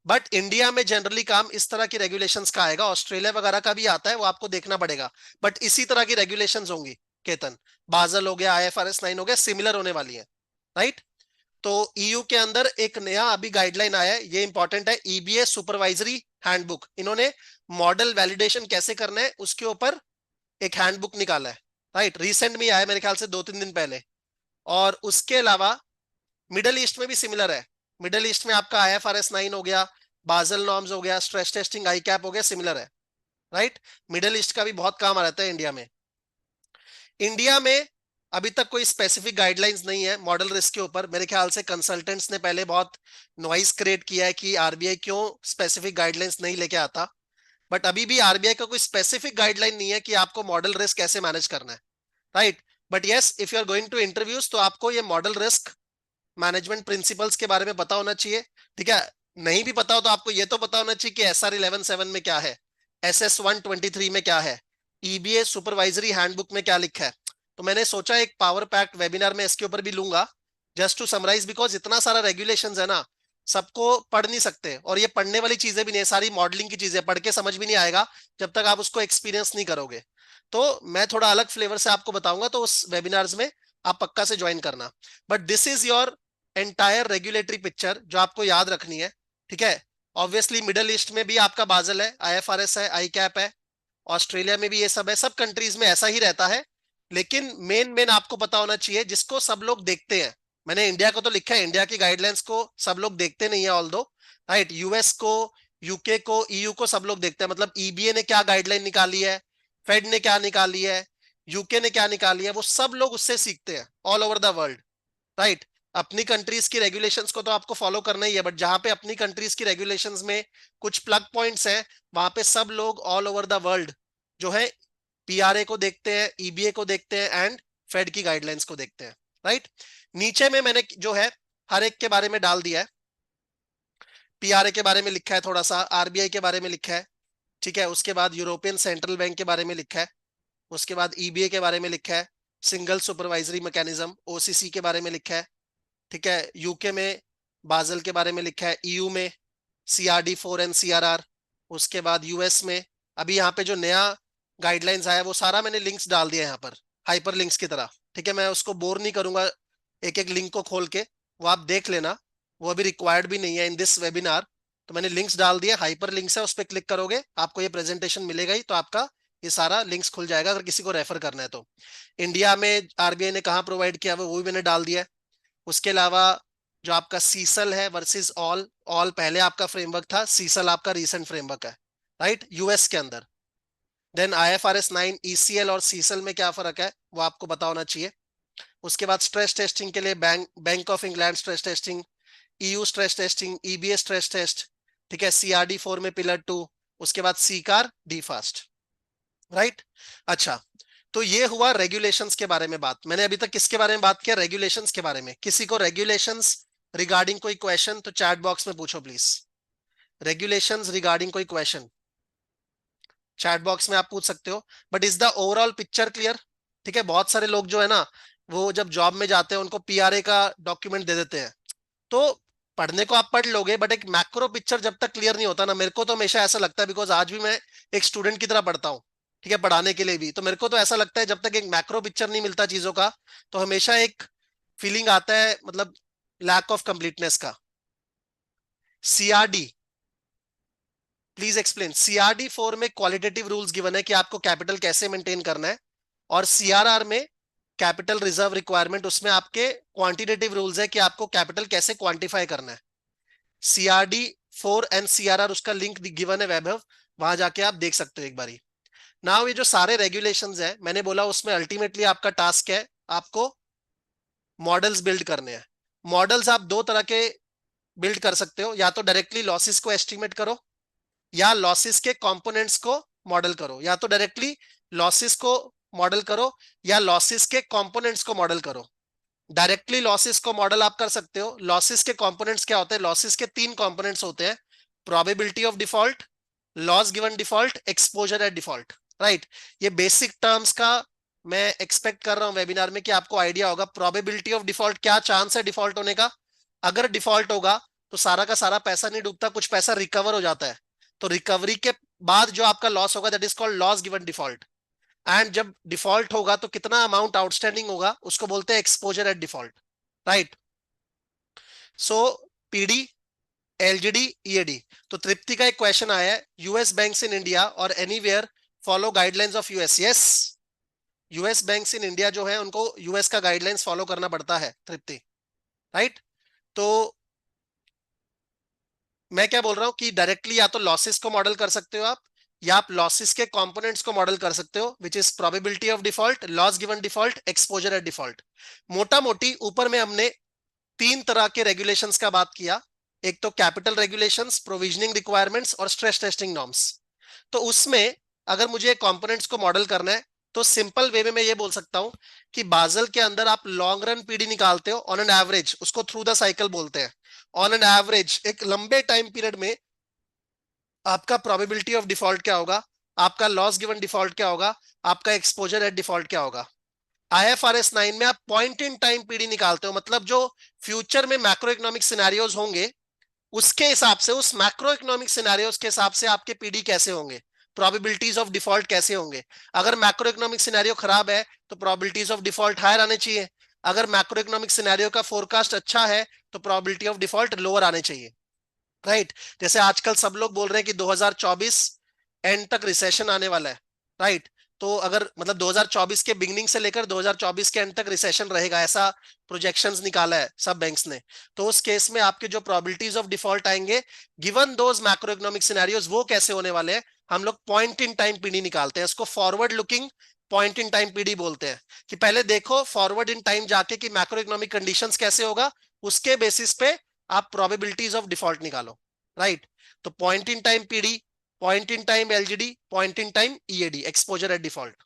बट इंडिया में जनरली काम इस तरह की रेगुलेशंस का आएगा, ऑस्ट्रेलिया वगैरह का भी आता है, वो आपको देखना पड़ेगा, बट इसी तरह की रेगुलेशंस होंगी। केतन, बाजल हो गया, आईएफआरएस 9 हो गया, सिमिलर होने वाली है, राइट। तो ईयू के अंदर एक नया अभी गाइडलाइन आया है, ये इंपॉर्टेंट है, ईबीए सुपरवाइजरी हैंडबुक। इन्होंने मॉडल वैलिडेशन कैसे करना है उसके ऊपर एक हैंडबुक निकाला है, राइट, रिसेंट में आया मेरे ख्याल से 2-3 दिन पहले। और उसके अलावा मिडल ईस्ट में भी सिमिलर है। मिडल ईस्ट में आपका IFRS 9 हो गया, बाजल नॉर्म्स हो गया, स्ट्रेस टेस्टिंग, आई कैप हो गया, सिमिलर है, राइट। मिडल ईस्ट का भी बहुत काम आ रहता है इंडिया में। इंडिया में अभी तक कोई स्पेसिफिक गाइडलाइंस नहीं है मॉडल रिस्क के ऊपर। मेरे ख्याल से कंसल्टेंट्स ने पहले बहुत नॉइस क्रिएट किया है कि आरबीआई क्यों स्पेसिफिक गाइडलाइंस नहीं लेके आता, बट अभी भी आरबीआई का कोई स्पेसिफिक गाइडलाइन नहीं है कि आपको मॉडल रिस्क कैसे मैनेज करना है, right. But yes, if you are going to interviews तो आपको ये मॉडल रिस्क मैनेजमेंट प्रिंसिपल्स के बारे में पता होना चाहिए, ठीक है। नहीं भी पता हो तो आपको ये तो पता होना चाहिए कि SR 11-7 में क्या है, SS 123 में क्या है, ईबीए सुपरवाइजरी हैंडबुक में क्या लिखा है। तो मैंने सोचा एक पावर पैक्ड वेबिनार में इसके ऊपर भी लूंगा, जस्ट टू समराइज, बिकॉज इतना सारा रेगुलेशंस है ना, सबको पढ़ नहीं सकते, और ये पढ़ने वाली चीजें भी नहीं, सारी मॉडलिंग की चीजें, पढ़ के समझ भी नहीं आएगा जब तक आप उसको एक्सपीरियंस नहीं करोगे। तो मैं थोड़ा अलग फ्लेवर से आपको बताऊंगा, तो उस वेबिनार्स में आप पक्का से ज्वाइन करना। But this is your entire regulatory picture जो आपको याद रखनी है, ठीक है। ऑब्वियसली मिडल ईस्ट में भी आपका बाजल है, आईएफआरएस है, आई कैप है, ऑस्ट्रेलिया में भी ये सब है, सब कंट्रीज में ऐसा ही रहता है। लेकिन मेन मेन आपको पता होना चाहिए जिसको सब लोग देखते हैं। मैंने इंडिया को तो लिखा है, इंडिया की गाइडलाइंस को सब लोग देखते नहीं है ऑल दो, राइट। यूएस को, यूके को, ईयू को सब लोग देखते हैं। मतलब ईबीए ने क्या गाइडलाइन निकाली है, फेड ने क्या निकाली है, यूके ने क्या निकाली है, वो सब लोग उससे सीखते हैं all over the world, right. अपनी कंट्रीज की रेगुलेशंस को तो आपको फॉलो करना ही है, बट जहां पे अपनी कंट्रीज की रेगुलेशंस में कुछ प्लग पॉइंट्स हैं, वहां पे सब लोग ऑल ओवर द वर्ल्ड जो है पीआरए को देखते हैं, ईबीए को देखते हैं, एंड फेड की गाइडलाइंस को देखते हैं, राइट। नीचे में मैंने जो है हर एक के बारे में डाल दिया है। पीआरए के बारे में लिखा है, थोड़ा सा आरबीआई के बारे में लिखा है, ठीक है। उसके बाद यूरोपियन सेंट्रल बैंक के बारे में लिखा है, उसके बाद ईबीए के बारे में लिखा है, सिंगल सुपरवाइजरी मैकेनिज्म ओसीसी के बारे में लिखा है, ठीक है। यूके में बाजल के बारे में लिखा है, ईयू में CRD 4 एंड CRR, उसके बाद यूएस में अभी यहाँ पे जो नया गाइडलाइंस आया वो सारा मैंने लिंक्स डाल दिया यहाँ पर हाइपर लिंक्स की तरह, ठीक है, मैं उसको बोर नहीं करूंगा एक एक लिंक को खोल के, वो आप देख लेना, वो अभी रिक्वायर्ड भी नहीं है इन दिस वेबिनार। तो मैंने लिंक्स डाल दिए, हाइपर लिंक्स है, उस पर क्लिक करोगे आपको ये प्रेजेंटेशन मिलेगा ही, तो आपका ये सारा लिंक्स खुल जाएगा अगर किसी को रेफर करना है तो। इंडिया में आरबीआई ने कहाँ प्रोवाइड किया वो भी मैंने डाल दिया है। उसके अलावा जो आपका सीसल है वर्सेस ऑल, ऑल पहले आपका फ्रेमवर्क था, सीसल आपका रीसेंट फ्रेमवर्क है, राइट, यूएस के अंदर। देन IFRS 9, ईसीएल और सीसल में क्या फर्क है वो आपको पता होना चाहिए। उसके बाद स्ट्रेस टेस्टिंग के लिए bank of England stress testing, EU stress testing, EBS stress test, ठीक है, CRD 4 में पिलर 2, उसके बाद सीकार डी फास्ट, राइट। अच्छा, तो ये हुआ रेगुलेशंस के बारे में बात। मैंने अभी तक किसके बारे में बात किया? रेगुलेशंस के बारे में। किसी को रेगुलेशंस रिगार्डिंग कोई क्वेश्चन तो चैट बॉक्स में पूछो प्लीज। रेगुलेशंस रिगार्डिंग कोई क्वेश्चन चैट बॉक्स में आप पूछ सकते हो। But is the overall picture clear? ठीक है, बहुत सारे लोग जो है ना वो जब जॉब में जाते हैं उनको पीआरए का डॉक्यूमेंट दे देते हैं, तो पढ़ने को आप पढ़ लोगे बट एक मैक्रो पिक्चर जब तक क्लियर नहीं होता ना, मेरे को तो हमेशा ऐसा लगता है, बिकॉज आज भी मैं एक स्टूडेंट की तरह पढ़ता हूँ, ठीक है, पढ़ाने के लिए भी, तो मेरे को तो ऐसा लगता है जब तक एक मैक्रो पिक्चर नहीं मिलता चीजों का, तो हमेशा एक फीलिंग आता है, मतलब लैक ऑफ कंप्लीटनेस का। CRD, please explain. CRD 4 में क्वालिटेटिव रूल्स गिवन है कि आपको कैपिटल कैसे मेंटेन करना है, और सीआरआर में कैपिटल रिजर्व रिक्वायरमेंट, उसमें आपके क्वांटिटेटिव रूल्स है कि आपको कैपिटल कैसे क्वांटिफाई करना है। CRD 4 एंड CRR, उसका लिंक गिवन है वैभव, वहां जाके आप देख सकते हो एक बारी। नाउ ये जो सारे रेगुलेशंस है मैंने बोला, उसमें अल्टीमेटली आपका टास्क है आपको मॉडल्स बिल्ड करने हैं। मॉडल्स आप दो तरह के बिल्ड कर सकते हो, या तो डायरेक्टली लॉसेस को एस्टिमेट करो, या लॉसेस के कंपोनेंट्स को मॉडल करो। या तो डायरेक्टली लॉसेस को मॉडल करो, या लॉसेस के कंपोनेंट्स को मॉडल करो। डायरेक्टली लॉसेस को मॉडल आप कर सकते हो। लॉसेस के कंपोनेंट्स क्या होते हैं? लॉसेस के तीन कंपोनेंट्स होते हैं, probability of default, loss given default, exposure at default, right. ये बेसिक टर्म्स का मैं एक्सपेक्ट कर रहा हूं वेबिनार में कि आपको आइडिया होगा। प्रोबेबिलिटी ऑफ डिफॉल्ट, क्या चांस है डिफॉल्ट होने का? अगर डिफॉल्ट होगा तो सारा का सारा पैसा नहीं डूबता, कुछ पैसा रिकवर हो जाता है, तो रिकवरी के बाद जो आपका लॉस होगा that is called loss given default. And जब डिफॉल्ट होगा तो कितना अमाउंट आउटस्टैंडिंग होगा उसको बोलते हैं exposure at default, right. So PD, LGD, EAD. तो तृप्ति का एक क्वेश्चन आया है, यूएस बैंक्स इन इंडिया और anywhere follow guidelines of US. Yes, US banks in India जो है उनको यूएस का गाइडलाइंस फॉलो करना पड़ता है तृप्ति, राइट। तो मैं क्या बोल रहा हूं कि डायरेक्टली या तो लॉसेस को मॉडल कर सकते हो आप, या आप लॉसेस के कंपोनेंट्स को मॉडल कर सकते हो, which is probability of default, loss given default, exposure at default. मोटा मोटी ऊपर में हमने तीन तरह के रेगुलेशंस का बात किया, एक तो कैपिटल रेगुलेशंस, प्रोविजनिंग रिक्वायरमेंट्स और स्ट्रेस टेस्टिंग नॉर्म्स। तो उसमें अगर मुझे कंपोनेंट्स को मॉडल करना है तो सिंपल वे में मैं ये बोल सकता हूं कि बाजल के अंदर आप लॉन्ग रन पीडी निकालते हो ऑन एन एवरेज, उसको थ्रू द साइकिल बोलते हैं। ऑन एन एवरेज एक लंबे टाइम पीरियड में आपका प्रोबेबिलिटी ऑफ डिफॉल्ट क्या होगा, आपका लॉस गिवन डिफॉल्ट क्या होगा, आपका एक्सपोजर एट डिफॉल्ट क्या होगा। IFRS 9 में आप पॉइंट इन टाइम पीडी निकालते हो, मतलब जो फ्यूचर में मैक्रो इकोनॉमिक सिनेरियोज होंगे उसके हिसाब से, उस मैक्रो इकोनॉमिक सिनेरियोज के हिसाब से आपके पीडी कैसे होंगे, प्रोबेबिलिटीज ऑफ डिफॉल्ट कैसे होंगे। अगर मैक्रो इकोनॉमिक सिनेरियो खराब है तो प्रोबेबिलिटीज ऑफ डिफॉल्ट हायर आने चाहिए, अगर मैक्रो इकोनॉमिक सिनेरियो का फोरकास्ट अच्छा है तो प्रोबेबिलिटी ऑफ डिफॉल्ट लोअर आने चाहिए, राइट। जैसे आजकल सब लोग बोल रहे हैं कि 2024 एंड तक रिसेशन आने वाला है, राइट। तो अगर मतलब 2024 के बिगनिंग से लेकर 2024 के एंड तक रिसेशन रहेगा, ऐसा प्रोजेक्शंस निकाला है सब बैंक्स ने। तो उस केस में आपके जो प्रोबेबिलिटीज ऑफ डिफॉल्ट आएंगे given those macro economic scenarios, वो कैसे होने वाले हैं, हम लोग पॉइंट इन टाइम पीडी निकालते हैं, इसको forward looking point in time PD बोलते हैं। कि पहले देखो फॉरवर्ड इन टाइम जाके कि मैक्रो इकोनॉमिक कंडीशंस कैसे होगा, उसके बेसिस पे आप प्रोबेबिलिटीज ऑफ डिफॉल्ट निकालो, राइट। तो point in time PD, point in time LGD, point in time EAD, exposure at default.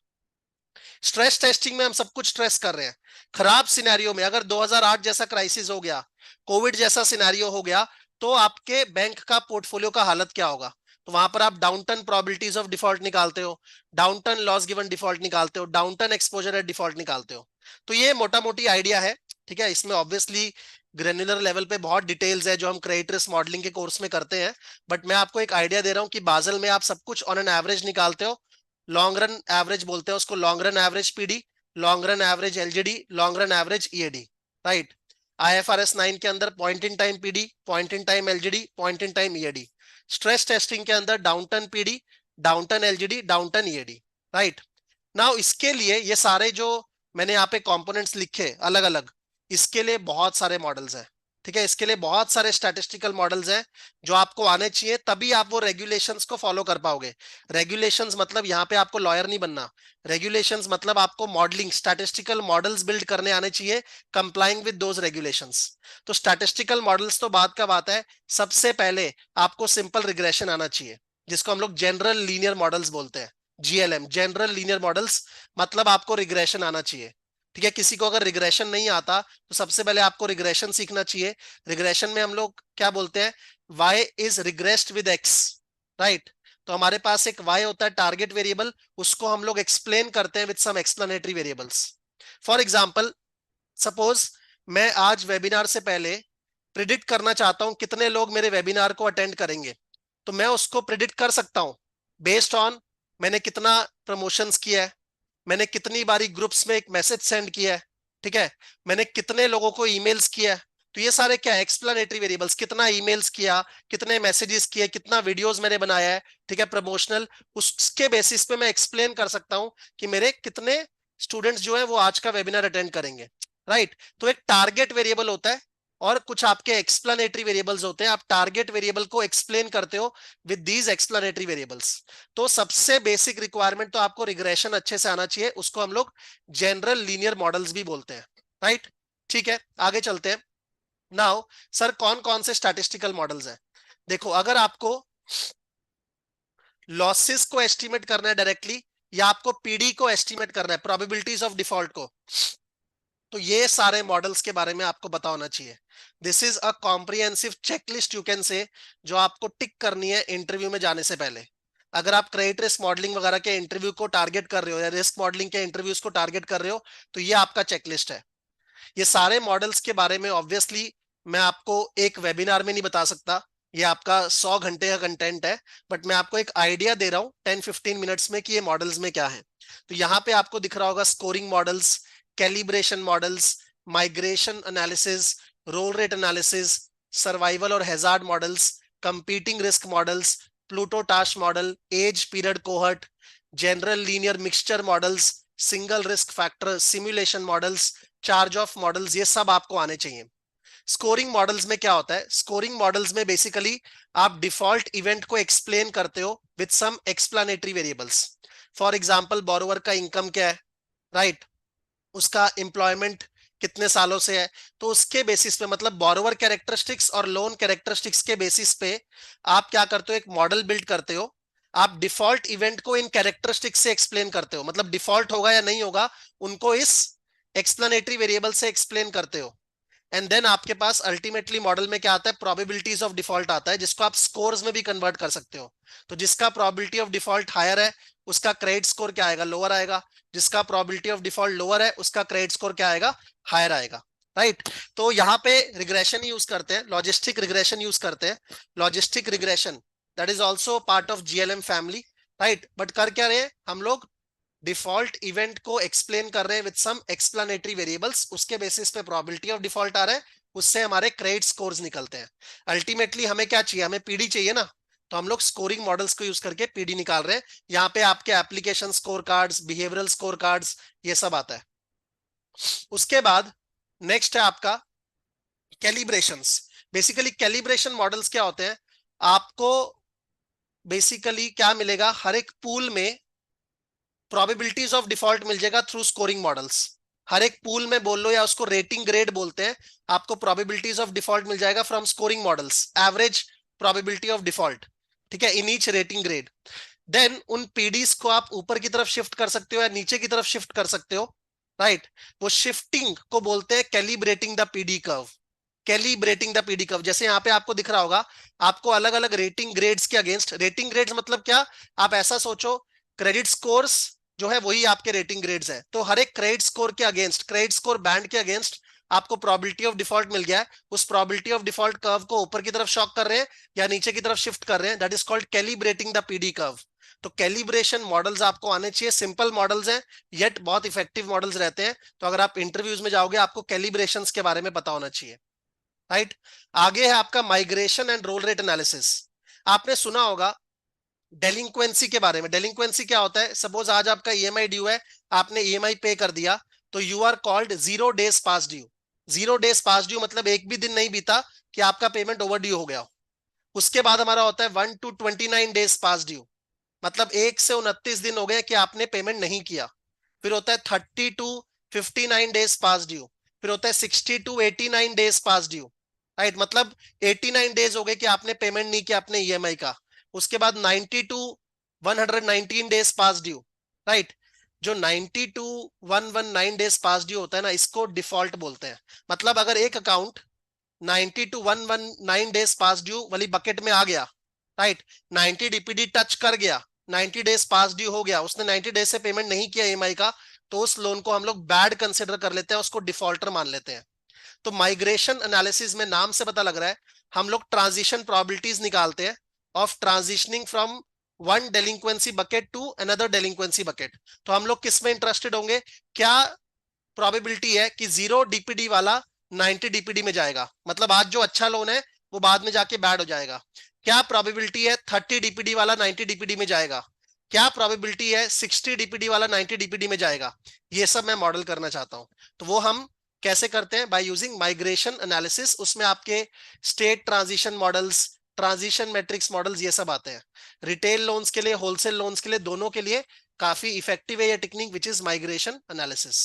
Stress testing में हम सब कुछ स्ट्रेस कर रहे हैं। खराब सिनेरियो में अगर 2008 जैसा क्राइसिस हो गया, कोविड जैसा सिनेरियो हो गया, तो आपके बैंक का पोर्टफोलियो का हालत क्या होगा। तो वहां पर आप डाउनटर्न प्रोबेबिलिटीज ऑफ डिफॉल्ट निकालते हो, डाउनटर्न लॉस गिवन डिफॉल्ट निकालते हो, डाउनटर्न एक्सपोजर एट डिफॉल्ट निकालते हो। तो ये मोटा मोटी आइडिया है, ठीक है। इसमें ऑब्वियसली ग्रेनुलर लेवल पे बहुत डिटेल्स है जो हम क्रेडिट रिस्क मॉडलिंग के कोर्स में करते हैं, बट मैं आपको एक आइडिया दे रहा हूं कि बाजल में आप सब कुछ ऑन एन एवरेज निकालते हो, लॉन्ग रन एवरेज बोलते हैं उसको, long run average PD, long run average LGD, long run average EAD, right. IFRS 9 के अंदर point in time PD, point in time LGD, point in time EAD. Stress testing के अंदर down turn PD, down turn LGD, down turn EAD, right. Now इसके लिए ये सारे जो मैंने यहाँ पे कंपोनेंट्स लिखे अलग अलग, इसके लिए बहुत सारे मॉडल्स हैं, ठीक है। इसके लिए बहुत सारे स्टैटिस्टिकल मॉडल्स हैं जो आपको आने चाहिए, तभी आप वो रेगुलेशंस को फॉलो कर पाओगे। रेगुलेशंस मतलब यहाँ पे आपको लॉयर नहीं बनना, रेगुलेशंस मतलब आपको मॉडलिंग स्टैटिस्टिकल मॉडल्स बिल्ड करने आने चाहिए, कंप्लाइंग विद दोज रेगुलेशंस। तो स्टैटिस्टिकल मॉडल्स तो बात का बात है, सबसे पहले आपको सिंपल रिग्रेशन आना चाहिए, जिसको हम लोग जनरल लीनियर मॉडल्स बोलते हैं, जीएलएम, जनरल लीनियर मॉडल्स। मतलब आपको रिग्रेशन आना चाहिए, ठीक है। किसी को अगर रिग्रेशन नहीं आता तो सबसे पहले आपको रिग्रेशन सीखना चाहिए। रिग्रेशन में हम लोग क्या बोलते हैं, y is regressed with x, right. तो हमारे पास एक y होता है टारगेट वेरिएबल, उसको हम लोग एक्सप्लेन करते हैं with some explanatory variables. For example, suppose मैं आज वेबिनार से पहले प्रिडिक्ट करना चाहता हूं कितने लोग मेरे वेबिनार को अटेंड करेंगे, तो मैं उसको प्रिडिक्ट कर सकता हूं बेस्ड ऑन मैंने कितना प्रमोशंस किया है, मैंने कितनी बारी ग्रुप्स में एक मैसेज सेंड किया है, ठीक है, मैंने कितने लोगों को ईमेल्स किया है। तो ये सारे क्या है, एक्सप्लेनेटरी वेरिएबल्स, कितना ईमेल्स किया, कितने मैसेजेस किए, कितना वीडियोस मैंने बनाया है, ठीक है, प्रमोशनल। उसके बेसिस पे मैं एक्सप्लेन कर सकता हूं कि मेरे कितने स्टूडेंट्स जो है वो आज का वेबिनार अटेंड करेंगे, राइट। तो एक टारगेट वेरिएबल होता है और कुछ आपके एक्सप्लेनेटरी वेरिएबल्स होते हैं। आप टारगेट वेरिएबल को एक्सप्लेन करते हो विद दीज एक्सप्लेनेटरी वेरिएबल्स। तो सबसे बेसिक रिक्वायरमेंट तो आपको रिग्रेशन अच्छे से आना चाहिए, उसको हम लोग जनरल लीनियर मॉडल्स भी बोलते हैं, राइट। ठीक है, आगे चलते हैं। नाउ सर कौन कौन से स्टैटिस्टिकल मॉडल्स हैं। देखो, अगर आपको लॉसेस को एस्टिमेट करना है डायरेक्टली, या आपको पीडी को एस्टिमेट करना है, प्रोबेबिलिटीज ऑफ डिफॉल्ट को, तो ये सारे मॉडल्स के बारे में आपको पता होना चाहिए। This is a comprehensive checklist you can say, जो आपको टिक करनी है इंटरव्यू में जाने से पहले। अगर आप क्रेडिट रिस्क मॉडलिंग वगैरह के इंटरव्यू को टारगेट कर रहे हो या रिस्क मॉडलिंग के इंटरव्यूज को टारगेट कर रहे हो, तो ये आपका चेकलिस्ट है। ये सारे मॉडल्स के बारे में ऑब्वियसली मैं आपको एक वेबिनार में नहीं बता सकता, ये आपका 100 घंटे का कंटेंट है, बट मैं आपको एक आइडिया दे रहा हूं 10-15 मिनट्स में कि ये मॉडल्स में क्या है। तो यहाँ पे आपको दिख रहा होगा scoring models, calibration models, migration analysis, roll rate analysis, survival और hazard models, competing risk models, Pluto Tasche model, age period cohort, general linear mixture models, single risk factor, simulation models, charge off models, ये सब आपको आने चाहिए। Scoring models में क्या होता है, स्कोरिंग मॉडल्स में बेसिकली आप डिफॉल्ट इवेंट को एक्सप्लेन करते हो with some explanatory variables. For example, borrower का इनकम क्या है, राइट, उसका एम्प्लॉयमेंट कितने सालों से है, तो उसके बेसिस पे, मतलब बोरोवर कैरेक्टरिस्टिक्स और लोन कैरेक्टरिस्टिक्स के बेसिस पे आप क्या करते हो, एक मॉडल बिल्ड करते हो। आप डिफॉल्ट इवेंट को इन कैरेक्टरिस्टिक्स से एक्सप्लेन करते हो, मतलब डिफॉल्ट होगा या नहीं होगा उनको इस एक्सप्लेनेटरी वेरिएबल से एक्सप्लेन करते हो। एंड देन आपके पास अल्टीमेटली मॉडल में क्या आता है, प्रोबेबिलिटीज ऑफ डिफॉल्ट आता है, जिसको आप स्कोर्स में भी कन्वर्ट कर सकते हो। तो जिसका प्रोबेबिलिटी ऑफ डिफॉल्ट हायर है उसका क्रेडिट स्कोर क्या आएगा, लोअर आएगा। जिसका प्रोबेबिलिटी ऑफ डिफॉल्ट लोअर है उसका क्रेडिट स्कोर क्या आएगा, हायर आएगा, राइट। तो यहाँ पे रिग्रेशन यूज करते हैं, लॉजिस्टिक रिग्रेशन यूज करते हैं। Logistic regression that is also part of GLM family, right. But कर क्या रहे हैं हम लोग, डिफॉल्ट इवेंट को एक्सप्लेन कर रहे हैं विद सम एक्सप्लेनेटरी वेरिएबल्स, उसके बेसिस पे प्रोबेबिलिटी ऑफ डिफॉल्ट आ रहा है, उससे हमारे क्रेडिट स्कोर्स निकलते हैं। अल्टीमेटली हमें क्या चाहिए, हमें पीडी चाहिए ना, तो हम लोग स्कोरिंग मॉडल्स को यूज करके पीडी निकाल रहे हैं। यहाँ पे आपके application score cards, behavioural score cards, ये सब आता है। उसके बाद नेक्स्ट है आपका कैलिब्रेशंस। बेसिकली कैलिब्रेशन मॉडल्स क्या होते हैं, आपको बेसिकली क्या मिलेगा, हर एक पूल में प्रोबेबिलिटीज ऑफ डिफॉल्ट मिल जाएगा थ्रू स्कोरिंग मॉडल्स। हर एक पूल में बोल लो या उसको रेटिंग ग्रेड बोलते हैं, आपको प्रोबेबिलिटीज ऑफ डिफॉल्ट मिल जाएगा from scoring models, average probability of default, ठीक है, in each rating grade. Then उन पीडीज को आप ऊपर की तरफ शिफ्ट कर सकते हो या नीचे की तरफ शिफ्ट कर सकते हो, राइट। वो शिफ्टिंग को बोलते हैं calibrating the PD curve. Calibrating the PD curve, जैसे यहाँ पे आपको दिख रहा होगा, आपको अलग अलग रेटिंग ग्रेड्स के अगेंस्ट, रेटिंग ग्रेड्स मतलब क्या, आप ऐसा सोचो, क्रेडिट स्कोर्स जो है वही आपके रेटिंग ग्रेड्स है। तो हर एक क्रेडिट स्कोर के अगेंस्ट, क्रेडिट स्कोर बैंड के अगेंस्ट आपको प्रोबेबिलिटी ऑफ डिफॉल्ट मिल गया है। उस प्रोबेबिलिटी ऑफ डिफॉल्ट कर्व को ऊपर की तरफ शॉक कर रहे हैं या नीचे की तरफ शिफ्ट कर रहे हैं, that is called calibrating the PD curve. तो कैलिब्रेशन मॉडल्स आपको आने चाहिए। सिंपल मॉडल्स हैं येट बहुत इफेक्टिव मॉडल्स रहते हैं। तो अगर आप इंटरव्यूज में जाओगे आपको कैलिब्रेशंस के बारे में पता होना चाहिए, राइट। आगे है आपका migration and roll rate analysis. आपने सुना होगा डेलिंक्वेंसी के बारे में। डेलिंक्वेंसी क्या होता है? सपोज आज आपका ईएमआई ड्यू है, आपने ईएमआई पे कर दिया, तो you are called 0 days past due. 0 days past due मतलब एक भी दिन नहीं बीता कि आपका पेमेंट ओवर ड्यू हो गया। उसके बाद हमारा होता है 1 to 29 days पास ड्यू, मतलब 1 से 29 दिन हो गए कि आपने पेमेंट नहीं किया। फिर होता है 30 to 59 days पास ड्यू। फिर होता है 60 to 89 days past due, right, मतलब 89 days हो गए कि आपने पेमेंट नहीं किया अपने ईएमआई का। उसके बाद 90 to 119 days past due, right. जो 90 to 119 days पास ड्यू होता है ना, इसको डिफॉल्ट बोलते हैं। मतलब अगर एक account 90 to 119 days past due वाली बकेट में आ गया, राइट, 90 डीपीडी टच कर गया, 90 days पास ड्यू हो गया, उसने 90 days से पेमेंट नहीं किया ईएमआई का, तो उस लोन को हम लोग बैड कंसिडर कर लेते हैं, उसको डिफॉल्टर मान लेते हैं। तो माइग्रेशन एनालिसिस में नाम से पता लग रहा है हम लोग ट्रांजिशन प्रोबेबिलिटीज निकालते हैं of transitioning from one delinquency bucket to another delinquency bucket. तो हम लोग किस में इंटरेस्टेड होंगे? क्या प्रोबेबिलिटी है कि 0 डीपीडी वाला 90 डीपीडी में जाएगा, मतलब आज जो अच्छा लोन है वो बाद में जाके बैड हो जाएगा। क्या प्रोबेबिलिटी है 30 डीपीडी वाला 90 डीपीडी में जाएगा? क्या प्रोबेबिलिटी है 60 डीपीडी वाला 90 डीपीडी में जाएगा? ये सब मैं मॉडल करना चाहता हूं। तो वो हम कैसे करते हैं? By using migration analysis. उसमें आपके state transition models, transition matrix models, ये सब आते हैं। रिटेल लोन्स के लिए, होलसेल लोन्स के लिए, दोनों के लिए काफी इफेक्टिव है ये technique, which is migration analysis,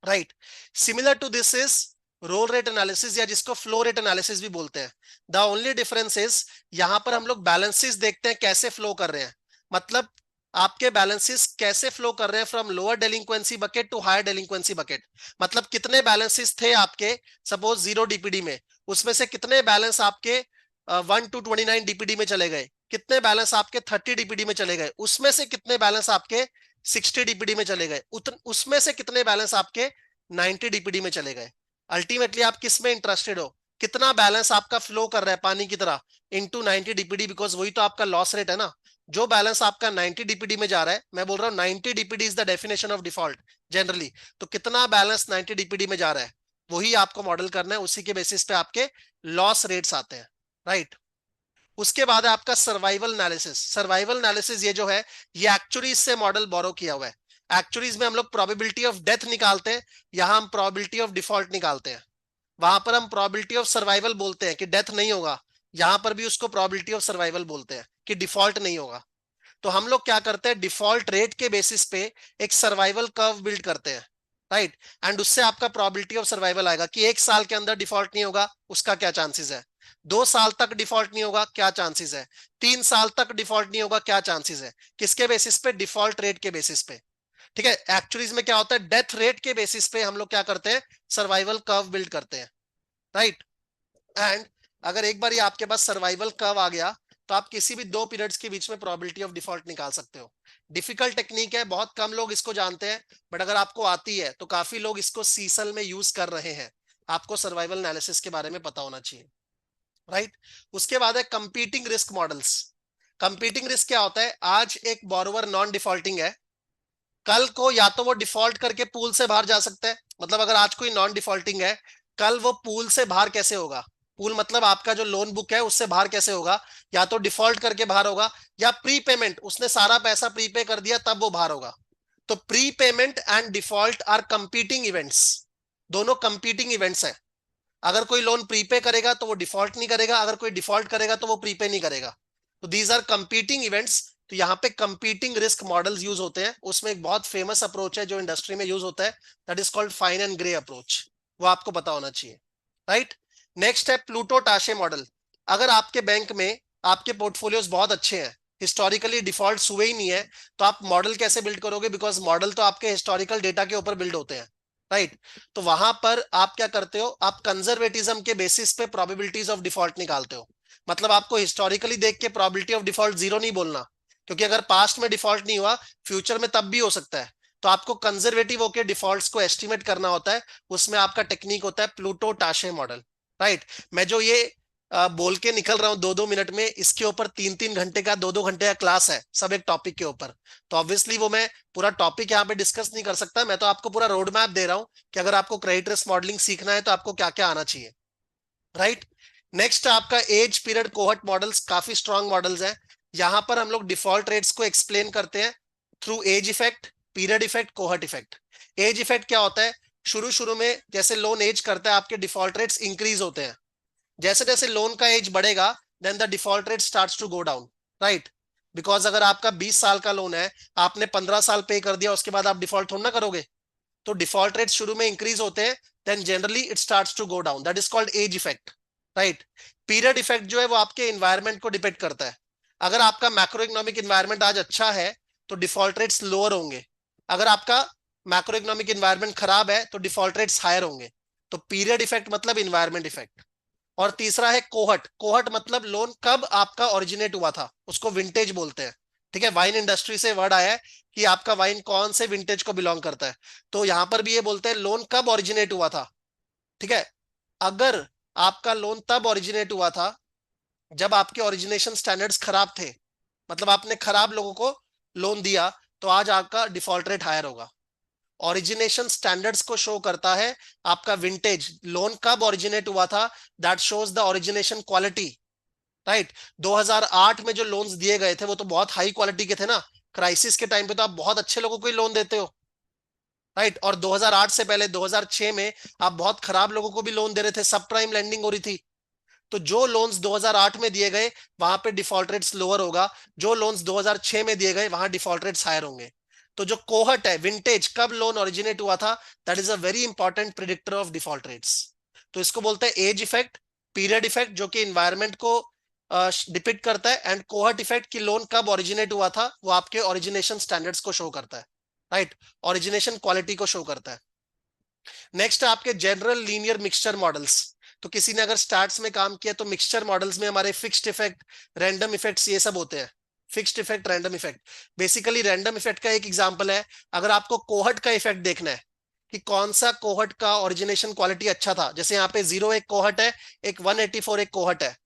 right. Similar to this is roll rate analysis, या जिसको फ्लो रेट एनालिसिस भी बोलते हैं। द ओनली डिफरेंस इज यहां पर हम लोग बैलेंसेस देखते हैं कैसे फ्लो कर रहे हैं, मतलब आपके बैलेंसेस कैसे फ्लो कर रहे हैं from lower delinquency bucket to higher delinquency bucket. मतलब कितने बैलेंसेस थे आपके सपोज 0 डीपीडी में, उसमें से कितने बैलेंस आपके 1 to 29 डीपीडी में चले गए, कितने बैलेंस आपके 30 डीपीडी में चले गए, उसमें से कितने बैलेंस आपके 60 डीपीडी में चले गए, उसमें से कितने बैलेंस आपके 90 डीपीडी में चले गए। अल्टीमेटली आप किस में इंटरेस्टेड हो? कितना बैलेंस आपका फ्लो कर रहा है पानी की तरह इनटू 90 डीपीडी, बिकॉज वही तो आपका लॉस रेट है ना। जो बैलेंस आपका 90 डीपीडी में जा रहा है, मैं बोल रहा हूँ 90 DPD is the definition of default generally, तो कितना बैलेंस 90 डीपीडी में जा रहा है वही आपको मॉडल करना है। उसी के बेसिस पे आपके लॉस रेट्स आते हैं, राइट। उसके बाद है आपका सर्वाइवल एनालिसिस। सर्वाइवल एनालिसिस ये जो है ये एक्चुअरीज से मॉडल बोरो किया हुआ है। एक्चुअरीज में हम लोग प्रोबेबिलिटी ऑफ डेथ निकालते हैं, यहां हम प्रोबेबिलिटी ऑफ डिफॉल्ट निकालते हैं। वहां पर हम प्रोबेबिलिटी ऑफ सर्वाइवल बोलते हैं कि डेथ नहीं होगा, यहां पर भी उसको प्रोबेबिलिटी ऑफ सर्वाइवल बोलते हैं कि डिफॉल्ट नहीं होगा। तो हम लोग क्या करते हैं, डिफॉल्ट रेट के बेसिस पे एक सर्वाइवल कर्व बिल्ड करते हैं, राइट। एंड उससे आपका प्रोबेबिलिटी ऑफ सर्वाइवल आएगा कि 1 साल के अंदर डिफॉल्ट नहीं होगा, उसका क्या चांसेस है, 2 साल तक डिफॉल्ट नहीं होगा, क्या चांसेस है, 3 साल तक डिफॉल्ट नहीं होगा, क्या चांसेस है। किसके बेसिस पे? डिफॉल्ट रेट के बेसिस पे, ठीक है। एक्चुअलीज में क्या होता है, डेथ रेट के बेसिस पे हम लोग क्या करते हैं, सर्वाइवल कर्व बिल्ड करते हैं, राइट। एंड अगर एक बार ये आपके पास सर्वाइवल कर्व आ गया तो आप किसी भी 2 पीरियड्स के बीच में प्रोबेबिलिटी ऑफ डिफॉल्ट निकाल सकते हो। डिफिकल्ट टेक्निक है, बहुत कम लोग इसको जानते हैं, बट अगर आपको आती है तो काफी लोग इसको सीसल में यूज कर रहे हैं। आपको सर्वाइवल एनालिसिस के बारे में पता होना चाहिए, राइट। उसके बाद है competing risk models. Competing risk क्या होता है? आज एक बोरोवर नॉन डिफॉल्टिंग है, कल को या तो वो डिफॉल्ट करके पूल से बाहर जा सकता है। मतलब अगर आज कोई नॉन डिफॉल्टिंग है, कल वो पूल से बाहर कैसे होगा? पूल मतलब आपका जो लोन बुक है उससे बाहर कैसे होगा? या तो डिफॉल्ट करके बाहर होगा, या प्री पेमेंट, उसने सारा पैसा प्रीपे कर दिया तब वो बाहर होगा। तो prepayment and default are competing events, दोनों कंपीटिंग इवेंट्स है। अगर कोई लोन प्रीपे करेगा तो वो डिफॉल्ट नहीं करेगा, अगर कोई डिफॉल्ट करेगा तो वो प्रीपे नहीं करेगा। तो दीज आर कंपीटिंग इवेंट्स। तो यहाँ पे कंपीटिंग रिस्क मॉडल्स यूज होते हैं। उसमें एक बहुत फेमस अप्रोच है जो इंडस्ट्री में यूज होता है, that is called fine and grey approach. वो आपको पता होना चाहिए, राइट। नेक्स्ट है प्लूटो टाशे मॉडल। अगर आपके बैंक में आपके पोर्टफोलियोज बहुत अच्छे हैं, हिस्टोरिकली डिफॉल्ट हुए ही नहीं है, तो आप मॉडल कैसे बिल्ड करोगे? बिकॉज मॉडल तो आपके हिस्टोरिकल डेटा के ऊपर बिल्ड होते हैं, राइट। तो वहां पर आप क्या करते हो, आप कंजर्वेटिज्म के बेसिस पे प्रोबेबिलिटीज ऑफ डिफॉल्ट निकालते हो। मतलब आपको हिस्टोरिकली देख के प्रोबेबिलिटी ऑफ डिफॉल्ट 0 नहीं बोलना, क्योंकि अगर पास्ट में डिफॉल्ट नहीं हुआ, फ्यूचर में तब भी हो सकता है। तो आपको कंजर्वेटिव होकर डिफॉल्ट्स को एस्टिमेट करना होता है। उसमें आपका टेक्निक होता है प्लूटो टाशे मॉडल, राइट। मैं जो ये बोल के निकल रहा हूँ 2-2 मिनट में, इसके ऊपर 3-3 घंटे का 2-2 घंटे का क्लास है सब एक टॉपिक के ऊपर। तो ऑब्वियसली वो मैं पूरा टॉपिक यहाँ पे डिस्कस नहीं कर सकता। मैं तो आपको पूरा रोड मैप दे रहा हूँ कि अगर आपको क्रेडिट रिस्क मॉडलिंग सीखना है तो आपको क्या क्या आना चाहिए, राइट। नेक्स्ट आपका एज पीरियड कोहर्ट मॉडल्स, काफी स्ट्रॉन्ग मॉडल्स हैं। यहां पर हम लोग डिफॉल्ट रेट्स को एक्सप्लेन करते हैं through age effect, period effect, cohort effect. Age effect क्या होता है? शुरू शुरू में जैसे लोन एज करता है आपके डिफॉल्ट रेट्स इंक्रीज होते हैं। जैसे जैसे लोन का एज बढ़ेगा then the default rate starts to go down, right. Because अगर आपका 20 साल का लोन है, आपने 15 साल पे कर दिया, उसके बाद आप डिफॉल्ट थोड़ा ना करोगे। तो डिफॉल्ट रेट शुरू में इंक्रीज होते हैं, then generally it starts to go down, that is called age effect, right. Period effect जो है वो आपके इन्वायरमेंट को डिपेंड करता है। अगर आपका मैक्रो इकोनॉमिक इन्वायरमेंट आज अच्छा है तो डिफॉल्ट रेट्स लोअर होंगे। अगर आपका मैक्रो इकोनॉमिक इन्वायरमेंट खराब है तो डिफॉल्ट रेट्स हायर होंगे। तो पीरियड इफेक्ट मतलब इन्वायरमेंट इफेक्ट। और तीसरा है कोहट। कोहट मतलब लोन कब आपका ओरिजिनेट हुआ था, उसको विंटेज बोलते हैं। ठीक है, वाइन इंडस्ट्री से वर्ड आया है कि आपका वाइन कौन से विंटेज को बिलोंग करता है। तो यहां पर भी ये बोलते हैं लोन कब ओरिजिनेट हुआ था। ठीक है, अगर आपका लोन तब ओरिजिनेट हुआ था जब आपके ओरिजिनेशन स्टैंडर्ड्स खराब थे, मतलब आपने खराब लोगों को लोन दिया, तो आज आपका डिफॉल्ट रेट हायर होगा। ओरिजिनेशन स्टैंडर्ड्स को शो करता है आपका विंटेज, लोन कब ओरिजिनेट हुआ था, that shows the origination quality, right. 2008 में जो लोन्स दिए गए थे वो तो बहुत हाई क्वालिटी के थे ना। क्राइसिस के टाइम पे तो आप बहुत अच्छे लोगों को ही लोन देते हो, राइट। और 2008 से पहले 2006 में आप बहुत खराब लोगों को भी लोन दे रहे थे, सब प्राइम लेंडिंग हो रही थी। तो जो लोन्स 2008 में दिए गए वहां पे डिफॉल्ट रेट्स लोअर होगा, जो लोन्स 2006 में दिए गए वहां डिफॉल्ट रेट्स हायर होंगे। तो जो कोहट है, विंटेज कब लोन ओरिजिनेट हुआ था, that is a very important predictor of default rates. तो इसको बोलते हैं एज इफेक्ट, पीरियड इफेक्ट जो कि इन्वायरमेंट को डिपिक्ट करता है, एंड कोहट इफेक्ट की लोन कब ओरिजिनेट हुआ था वो आपके ओरिजिनेशन स्टैंडर्ड्स को शो करता है, राइट। ओरिजिनेशन क्वालिटी को शो करता है। नेक्स्ट आपके जनरल लीनियर मिक्सचर मॉडल्स। तो किसी ने अगर स्टार्ट्स में काम किया तो मिक्सचर मॉडल्स में हमारे फिक्स्ड इफेक्ट, रैंडम इफेक्ट्स ये सब होते हैं। Fixed effect, random effect. Basically random effect का एक एग्जांपल है, अगर आपको कोहट का इफेक्ट देखना है कि कौन सा कोहट का ओरिजिनेशन क्वालिटी अच्छा था, जैसे यहाँ पे 0 एक कोहट है, एक 184 एक कोहट है।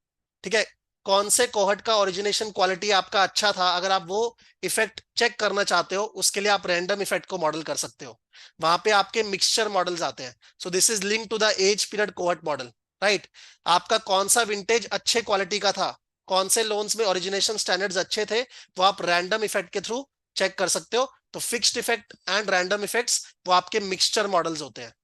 ठीक है, कौन से कोहट का ओरिजिनेशन क्वालिटी आपका अच्छा था, अगर आप वो इफेक्ट चेक करना चाहते हो उसके लिए आप रैंडम इफेक्ट को मॉडल कर सकते हो। वहां पे आपके मिक्सचर मॉडल्स आते हैं। So this is link to the age period cohort model, right. आपका कौन सा विंटेज अच्छे क्वालिटी का था, कौन से लोन्स में ओरिजिनेशन स्टैंडर्ड्स अच्छे थे, वो आप रैंडम इफेक्ट के थ्रू चेक कर सकते हो। तो fixed effect and random effects वो आपके मिक्सचर मॉडल्स होते हैं।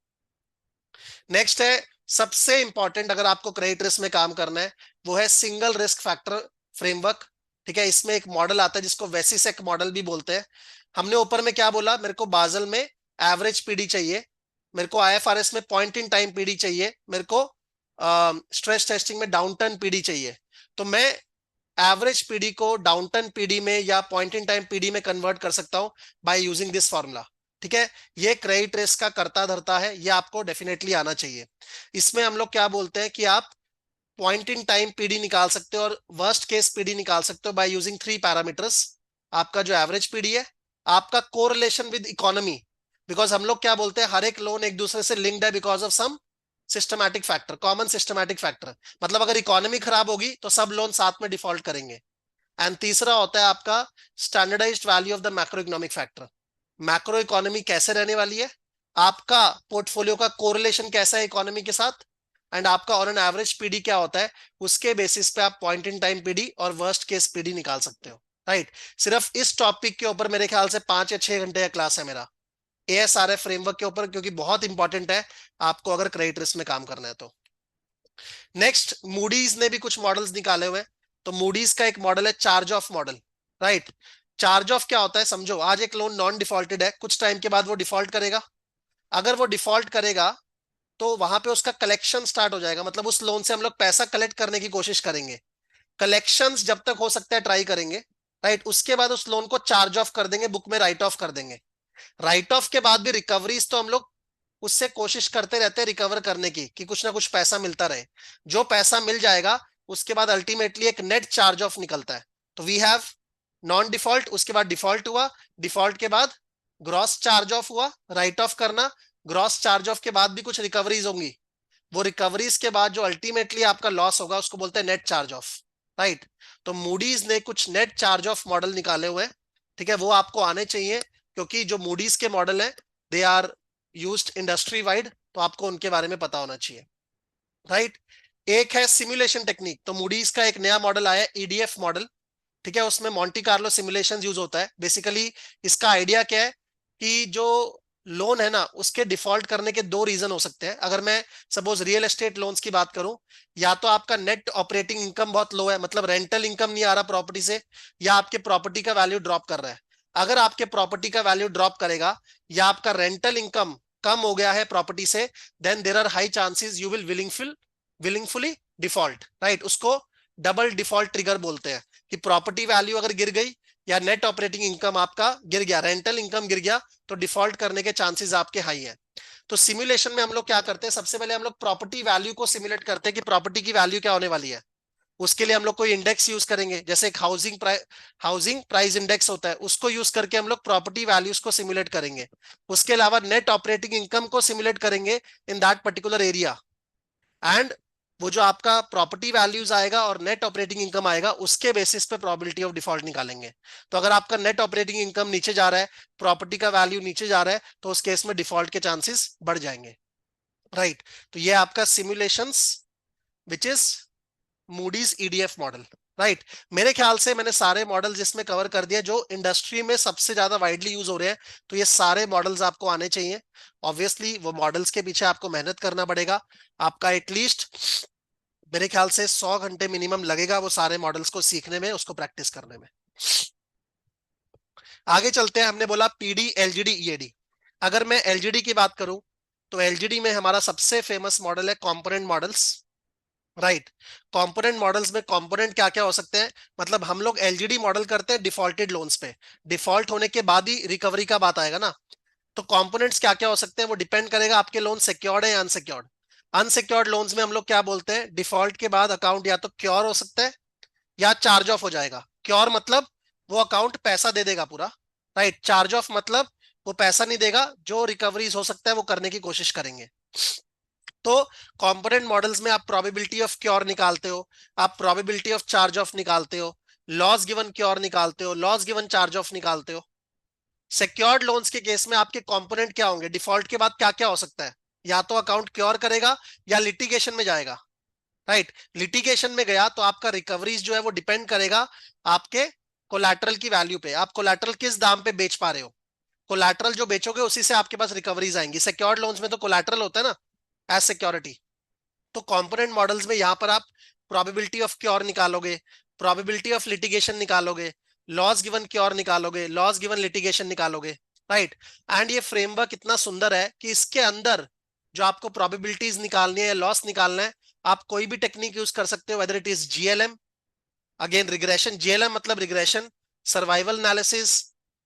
नेक्स्ट है सबसे इंपॉर्टेंट, अगर आपको क्रेडिट रिस्क में काम करना है, वो है सिंगल रिस्क फैक्टर फ्रेमवर्क। ठीक है, इसमें एक मॉडल आता है जिसको वेसिसेक मॉडल भी बोलते हैं। हमने ऊपर में क्या बोला, मेरे को बाजल में एवरेज पीडी चाहिए, मेरे को आईएफआरएस में पॉइंट इन टाइम पीडी चाहिए, मेरे को स्ट्रेस टेस्टिंग में डाउनटर्न पीडी चाहिए। तो मैं एवरेज पीडी को डाउनटर्न पीडी में या पॉइंट इन टाइम पीडी में कन्वर्ट कर सकता हूं बाय यूजिंग दिस फॉर्मूला। ठीक है, ये क्रेडिट रिस्क का करता धरता है, ये आपको डेफिनेटली आना चाहिए। इसमें हम लोग क्या बोलते हैं कि आप पॉइंट इन टाइम पीडी निकाल सकते हो और वर्स्ट केस पीडी निकाल सकते हो बाय यूजिंग 3 पैरामीटर्स। आपका जो एवरेज पीडी है, आपका कोरिलेशन विद इकोनॉमी, बिकॉज हम लोग क्या बोलते हैं हर एक लोन एक दूसरे से लिंक्ड है because of some systematic factor, common systematic factor. मतलब अगर इकोनॉमी खराब होगी तो सब लोन साथ में डिफॉल्ट करेंगे। एंड तीसरा होता है आपका standardised value of the macro economic factor. Macro economy कैसे रहने वाली है, आपका पोर्टफोलियो का कोरिलेशन कैसा है इकोनॉमी के साथ, एंड आपका ऑन एन एवरेज पीडी क्या होता है, उसके बेसिस पे आप पॉइंट इन टाइम पीडी और वर्स्ट केस पीडी निकाल सकते हो, राइट। सिर्फ इस टॉपिक के ऊपर मेरे ख्याल से 5 या 6 घंटे का क्लास है मेरा, एएसआरएफ फ्रेमवर्क के ऊपर, क्योंकि बहुत इंपॉर्टेंट है आपको अगर क्रेडिट रिस्क में काम करना है तो। नेक्स्ट, मूडीज ने भी कुछ मॉडल्स निकाले हुए हैं। तो मूडीज का एक मॉडल है charge of model, right. Charge of क्या होता है समझो, आज एक लोन नॉन डिफॉल्टेड है, कुछ टाइम के बाद वो डिफॉल्ट करेगा। अगर वो डिफॉल्ट करेगा तो वहां पे उसका कलेक्शन स्टार्ट हो जाएगा, मतलब उस लोन से हम लोग पैसा कलेक्ट करने की कोशिश करेंगे। कलेक्शंस जब तक हो सकता है ट्राई करेंगे, राइट। उसके बाद उस लोन को चार्ज ऑफ कर देंगे, बुक में राइट ऑफ कर देंगे। राइट ऑफ के बाद भी रिकवरीज तो हम लोग उससे कोशिश करते रहते हैं रिकवर करने की, कि कुछ ना कुछ पैसा मिलता रहे। जो पैसा मिल जाएगा उसके बाद अल्टीमेटली एक नेट चार्ज ऑफ निकलता है। तो वी हैव नॉन डिफॉल्ट, उसके बाद डिफॉल्ट हुआ, डिफॉल्ट के बाद ग्रॉस चार्ज ऑफ हुआ, राइट ऑफ करना, ग्रॉस चार्ज ऑफ के बाद भी कुछ रिकवरीज होंगी, वो रिकवरीज के बाद जो अल्टीमेटली आपका लॉस होगा उसको बोलते हैं नेट चार्ज ऑफ, राइट। तो मूडीज ने कुछ नेट चार्ज ऑफ मॉडल निकाले हुए हैं, ठीक है, वो आपको आने चाहिए, क्योंकि जो मूडीज के मॉडल हैं they are used industry wide, तो आपको उनके बारे में पता होना चाहिए, राइट। एक है सिमुलेशन टेक्निक, तो मूडीज का एक नया मॉडल आया ईडीएफ मॉडल, ठीक है, उसमें मॉन्टी कार्लो सिमुलेशन यूज होता है। बेसिकली इसका आइडिया क्या है कि जो लोन है ना उसके डिफॉल्ट करने के दो रीजन हो सकते हैं। अगर मैं सपोज रियल एस्टेट लोन्स की बात करूं, या तो आपका नेट ऑपरेटिंग इनकम बहुत लो है, मतलब रेंटल इनकम नहीं आ रहा प्रॉपर्टी से, या आपके प्रॉपर्टी का वैल्यू ड्रॉप कर रहा है। अगर आपके प्रॉपर्टी का वैल्यू ड्रॉप करेगा या आपका रेंटल इनकम कम हो गया है प्रॉपर्टी से, then there are high chances you will willingfully default, right. उसको डबल डिफॉल्ट ट्रिगर बोलते हैं कि प्रॉपर्टी वैल्यू अगर गिर गई या नेट ऑपरेटिंग इनकम आपका गिर गया, रेंटल इनकम गिर गया, तो डिफॉल्ट करने के चांसेस आपके हाई है। तो सिमुलेशन में हम लोग क्या करते हैं, सबसे पहले हम लोग प्रॉपर्टी वैल्यू को सिमुलेट करते हैं कि प्रॉपर्टी की वैल्यू क्या होने वाली है। उसके लिए हम लोग कोई इंडेक्स यूज करेंगे, जैसे एक हाउसिंग प्राइस इंडेक्स होता है, उसको यूज करके हम लोग प्रॉपर्टी वैल्यूज को सिमुलेट करेंगे। उसके अलावा नेट ऑपरेटिंग इनकम को सिमुलेट करेंगे in that particular area, and वो जो आपका प्रॉपर्टी वैल्यूज आएगा और नेट ऑपरेटिंग इनकम आएगा उसके बेसिस पे प्रोबेबिलिटी ऑफ डिफॉल्ट निकालेंगे। तो अगर आपका नेट ऑपरेटिंग इनकम नीचे जा रहा है, प्रॉपर्टी का वैल्यू नीचे जा रहा है, तो उस केस में डिफॉल्ट के चांसेस बढ़ जाएंगे, राइट। तो ये आपका simulations which is Moody's EDF model, right. मेरे ख्याल से मैंने सारे मॉडल जिसमें कवर कर दिया जो इंडस्ट्री में सबसे ज्यादा वाइडली यूज हो रहे हैं, तो ये सारे मॉडल्स आपको आने चाहिए। ऑब्वियसली वो मॉडल्स के पीछे आपको मेहनत करना पड़ेगा, आपका एटलीस्ट मेरे ख्याल से 100 घंटे मिनिमम लगेगा वो सारे मॉडल्स को सीखने में, उसको प्रैक्टिस करने में। आगे चलते हैं, हमने बोला पीडी एलजीडी ईएडी। अगर मैं एलजीडी की बात करूं तो एलजीडी में हमारा सबसे फेमस मॉडल है component models, right. Component models में कंपोनेंट क्या क्या हो सकते हैं, मतलब हम लोग एलजीडी मॉडल करते हैं डिफॉल्टेड लोन्स पे, डिफॉल्ट होने के बाद ही रिकवरी का बात आएगा ना। तो कंपोनेंट्स क्या क्या हो सकते हैं वो डिपेंड करेगा आपके लोन सिक्योर्ड है या अनसिक्योर्ड। अनसिक्योर्ड लोन्स में हम लोग क्या बोलते हैं, डिफॉल्ट के बाद अकाउंट या तो क्योर हो सकता है या चार्ज ऑफ हो जाएगा। क्योर मतलब वो अकाउंट पैसा दे देगा पूरा, राइट। चार्ज ऑफ मतलब वो पैसा नहीं देगा, जो रिकवरीज हो सकता है वो करने की कोशिश करेंगे। तो कंपोनेंट मॉडल्स में आप प्रोबेबिलिटी ऑफ क्योर निकालते हो, आप प्रोबेबिलिटी ऑफ चार्ज ऑफ निकालते हो, लॉस गिवन क्योर निकालते हो, लॉस गिवन चार्ज ऑफ निकालते हो। सिक्योर्ड लोन्स के केस में आपके कंपोनेंट क्या होंगे, डिफॉल्ट के बाद क्या क्या हो सकता है, या तो अकाउंट क्योर करेगा या लिटिगेशन में जाएगा, राइट। लिटिगेशन में गया तो आपका रिकवरीज जो है वो डिपेंड करेगा आपके कोलैटरल की वैल्यू पे, आप कोलैटरल किस दाम पे बेच पा रहे हो। कोलैटरल जो बेचोगे उसी से आपके पास रिकवरीज आएंगी। सिक्योर्ड लोन्स में तो कोलैटरल होता है ना एज सिक्योरिटी। तो कंपोनेंट मॉडल्स में यहां पर आप प्रोबेबिलिटी ऑफ क्योर निकालोगे, प्रोबेबिलिटी ऑफ लिटिगेशन निकालोगे, लॉस गिवन क्योर निकालोगे, लॉस गिवन लिटिगेशन निकालोगे, राइट। एंड ये फ्रेमवर्क इतना सुंदर है कि इसके अंदर जो आपको प्रोबेबिलिटीज निकालनी है या लॉस निकालना है, आप कोई भी टेक्निक यूज कर सकते हो, whether it is GLM, again regression, GLM मतलब रिग्रेशन, सर्वाइवल एनालिसिस,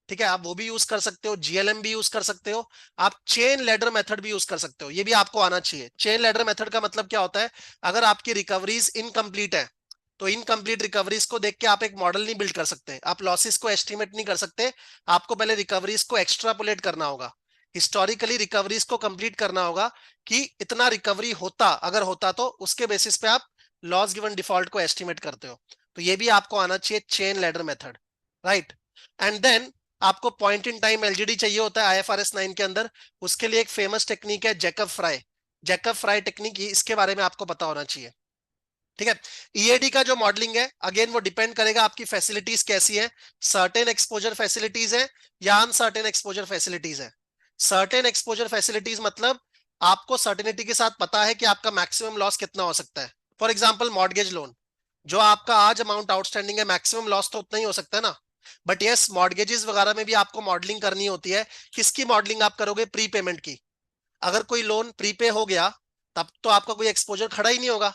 ठीक है, आप वो भी यूज कर सकते हो, जीएलएम भी यूज कर सकते हो, आप चेन लेडर मेथड भी यूज कर सकते हो, ये भी आपको आना चाहिए। चेन लेडर मेथड का मतलब क्या होता है, अगर आपकी रिकवरीज इनकम्प्लीट है तो इनकम्प्लीट रिकवरीज को देख के आप एक मॉडल नहीं बिल्ड कर सकते, आप लॉसेस को एस्टिमेट नहीं कर सकते, आपको पहले रिकवरीज को एक्स्ट्रापोलेट करना होगा, हिस्टोरिकली रिकवरीज को कंप्लीट करना होगा कि इतना रिकवरी होता, अगर होता तो उसके बेसिस पे आप लॉस गिवन डिफॉल्ट को एस्टिमेट करते हो। तो ये भी आपको आना चाहिए chain ladder method, right. And then आपको पॉइंट इन टाइम एलजीडी चाहिए होता है आईएफआरएस 9 के अंदर, उसके लिए एक फेमस टेक्निक है Jacob fry. Jacob fry technique, इसके बारे में आपको पता होना चाहिए, ठीक है। ईएडी का जो मॉडलिंग है अगेन वो डिपेंड करेगा आपकी फैसिलिटीज कैसी है, सर्टेन एक्सपोजर फैसिलिटीज है या अनसर्टेन एक्सपोजर फैसिलिटीज है। सर्टेन एक्सपोजर फैसिलिटीज मतलब आपको सर्टेनिटी के साथ पता है कि आपका मैक्सिमम लॉस कितना हो सकता है। फॉर एग्जांपल मॉर्गेज लोन, जो आपका आज अमाउंट आउटस्टैंडिंग है, मैक्सिमम लॉस तो उतना ही हो सकता है ना। बट यस, मॉर्गेजेस वगैरह में भी आपको मॉडलिंग करनी होती है। किसकी मॉडलिंग आप करोगे, प्री पेमेंट की। अगर कोई लोन प्रीपे हो गया तब तो आपका कोई एक्सपोजर खड़ा ही नहीं होगा,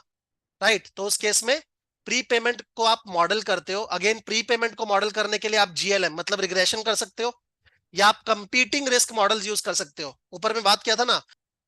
राइट। तो उस केस में प्री पेमेंट को आप मॉडल करते हो। अगेन प्री पेमेंट को मॉडल करने के लिए आप जीएलएम मतलब रिग्रेशन कर सकते हो, या आप कंपीटिंग रिस्क मॉडल्स यूज कर सकते हो। ऊपर में बात किया था ना,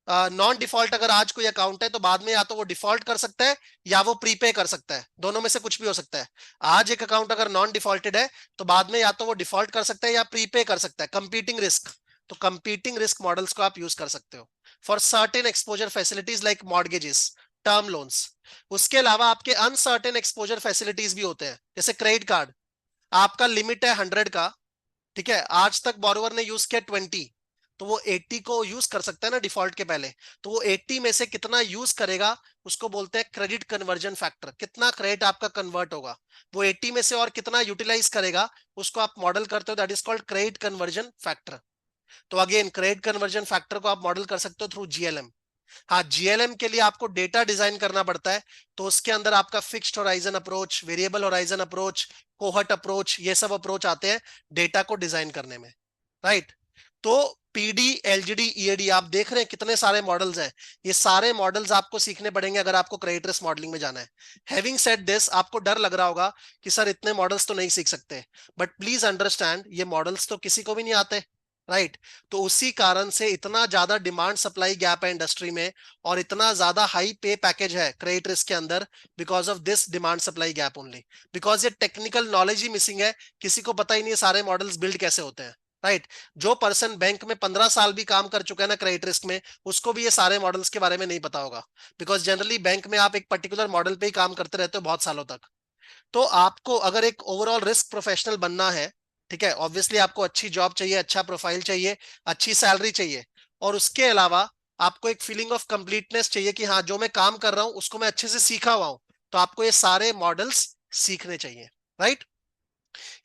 नॉन डिफॉल्ट अगर आज कोई अकाउंट है तो बाद में या तो वो डिफॉल्ट कर सकता है या वो प्रीपे कर सकता है, दोनों में से कुछ भी हो सकता है। आज एक अकाउंट अगर नॉन डिफॉल्टेड है तो बाद में या तो वो डिफॉल्ट कर सकता है या प्रीपे कर सकता है, कंपीटिंग रिस्क। तो कंपीटिंग रिस्क मॉडल्स को आप यूज कर सकते हो for certain exposure facilities like mortgages, term loans. उसके अलावा आपके अनसर्टेन एक्सपोजर फैसिलिटीज भी होते हैं, जैसे क्रेडिट कार्ड, आपका लिमिट है 100 का, ठीक है, आज तक बोरोवर ने यूज किया 20, तो वो 80 को यूज कर सकता है ना डिफॉल्ट के पहले, तो वो 80 में से कितना यूज करेगा उसको बोलते हैं क्रेडिट कन्वर्जन फैक्टर, कितना क्रेडिट आपका कन्वर्ट होगा, वो 80 में से और कितना यूटिलाइज करेगा उसको आप मॉडल करते हो, that is called credit conversion factor. तो अगेन क्रेडिट कन्वर्जन फैक्टर को आप मॉडल कर सकते हो थ्रू जीएलएम। हाँ, जीएलएम के लिए आपको डेटा डिजाइन करना पड़ता है, तो उसके अंदर आपका fixed horizon approach, variable horizon approach, cohort approach, ये सब अप्रोच आते हैं डेटा को डिजाइन करने में, राइट। तो पीडी, एलजीडी, ईएडी, आप देख रहे हैं कितने सारे मॉडल्स हैं, ये सारे मॉडल्स आपको सीखने पड़ेंगे अगर आपको क्रेडिट रिस्क मॉडलिंग में जाना है। हैविंग सेड दिस, आपको डर लग रहा होगा कि सर इतने मॉडल्स तो नहीं सीख सकते, बट प्लीज अंडरस्टैंड ये मॉडल्स तो किसी को भी नहीं आते, राइट। तो उसी कारण से इतना ज्यादा डिमांड सप्लाई गैप है इंडस्ट्री में, और इतना ज्यादा हाई पे पैकेज है क्रेडिट रिस्क के अंदर, because of this demand supply gap only, because ये टेक्निकल नॉलेज ही मिसिंग है, किसी को पता ही नहीं है सारे मॉडल्स बिल्ड कैसे होते हैं, राइट। जो पर्सन बैंक में 15 साल भी काम कर चुका है ना क्रेडिट रिस्क में, उसको भी ये सारे मॉडल्स के बारे में नहीं पता होगा, बिकॉज जनरली बैंक में आप एक पर्टिकुलर मॉडल पे ही काम करते रहते हो बहुत सालों तक। तो आपको अगर एक ओवरऑल रिस्क प्रोफेशनल बनना है, ठीक है, ऑब्वियसली आपको अच्छी जॉब चाहिए, अच्छा प्रोफाइल चाहिए, अच्छी सैलरी चाहिए, और उसके अलावा आपको एक फीलिंग ऑफ कंप्लीटनेस चाहिए कि हाँ जो मैं काम कर रहा हूं उसको मैं अच्छे से सीखा हुआ हूं, तो आपको ये सारे मॉडल्स सीखने चाहिए, राइट।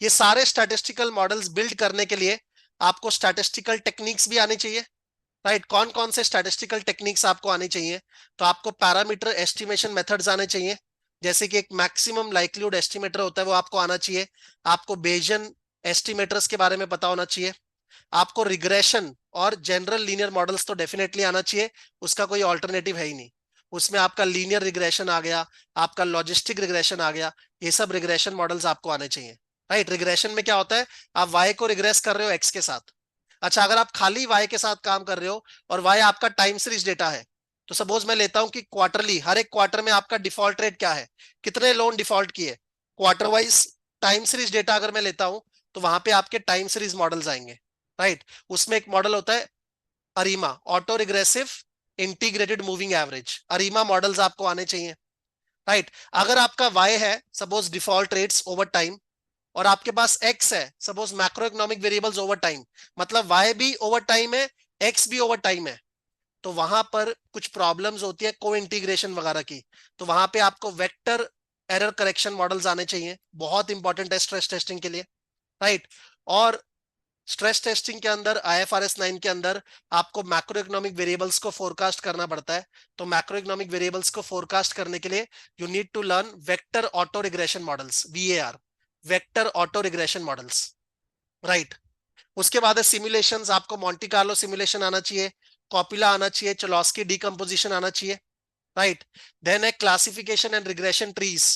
ये सारे स्टैटिस्टिकल मॉडल्स बिल्ड करने के लिए आपको स्टैटिस्टिकल टेक्निक्स भी आनी चाहिए, राइट। कौन कौन से स्टैटिस्टिकल टेक्निक्स आपको आनी चाहिए, तो आपको पैरामीटर एस्टिमेशन मेथड्स आने चाहिए, जैसे कि एक मैक्सिमम लाइक्लीहुड एस्टिमेटर होता है वो आपको आना चाहिए, आपको बेजन एस्टिमेटर्स के बारे में पता होना चाहिए, आपको रिग्रेशन और जनरल लीनियर मॉडल्स तो डेफिनेटली आना चाहिए, उसका कोई ऑल्टरनेटिव है ही नहीं। उसमें आपका लीनियर रिग्रेशन आ गया, आपका लॉजिस्टिक रिग्रेशन आ गया, ये सब रिग्रेशन मॉडल्स आपको आने चाहिए, राइट। रिग्रेशन में क्या होता है, आप वाई को रिग्रेस कर रहे हो एक्स के साथ। अच्छा, अगर आप खाली वाई के साथ काम कर रहे हो और वाई आपका टाइम सीरीज डेटा है, तो सपोज मैं लेता हूं कि क्वार्टरली, हर एक क्वार्टर में आपका डिफॉल्ट रेट क्या है, कितने लोन डिफॉल्ट किए, quarter wise time series data अगर मैं लेता हूं, तो वहां पे आपके टाइम सीरीज मॉडल्स आएंगे, राइट। उसमें एक मॉडल होता है ARIMA, auto regressive integrated moving average, ARIMA models आपको आने चाहिए, राइट। अगर आपका वाई है suppose default rates over time, और आपके पास एक्स है suppose macro economic variables over time, मतलब वाई भी ओवर टाइम है, एक्स भी ओवर टाइम है, तो वहां पर कुछ प्रॉब्लम्स होती है को इंटीग्रेशन वगैरह की, तो वहां पे आपको वेक्टर एरर करेक्शन मॉडल्स आने चाहिए, बहुत इंपॉर्टेंट है स्ट्रेस टेस्टिंग के लिए, राइट। और स्ट्रेस टेस्टिंग के अंदर आईएफआरएस 9 के अंदर आपको मैक्रो इकोनॉमिक वेरिएबल्स को फोरकास्ट करना पड़ता है, तो मैक्रो इकोनॉमिक वेरिएबल्स को फोरकास्ट करने के लिए you need to learn vector auto regression models, VAR, vector auto regression models, right. उसके बाद है सिमुलेशंस, आपको मॉन्टी कार्लो सिमुलेशन आना चाहिए, कॉपिला आना चाहिए, चोलॉस्की डीकंपोजिशन आना चाहिए, राइट। देन है classification and regression trees.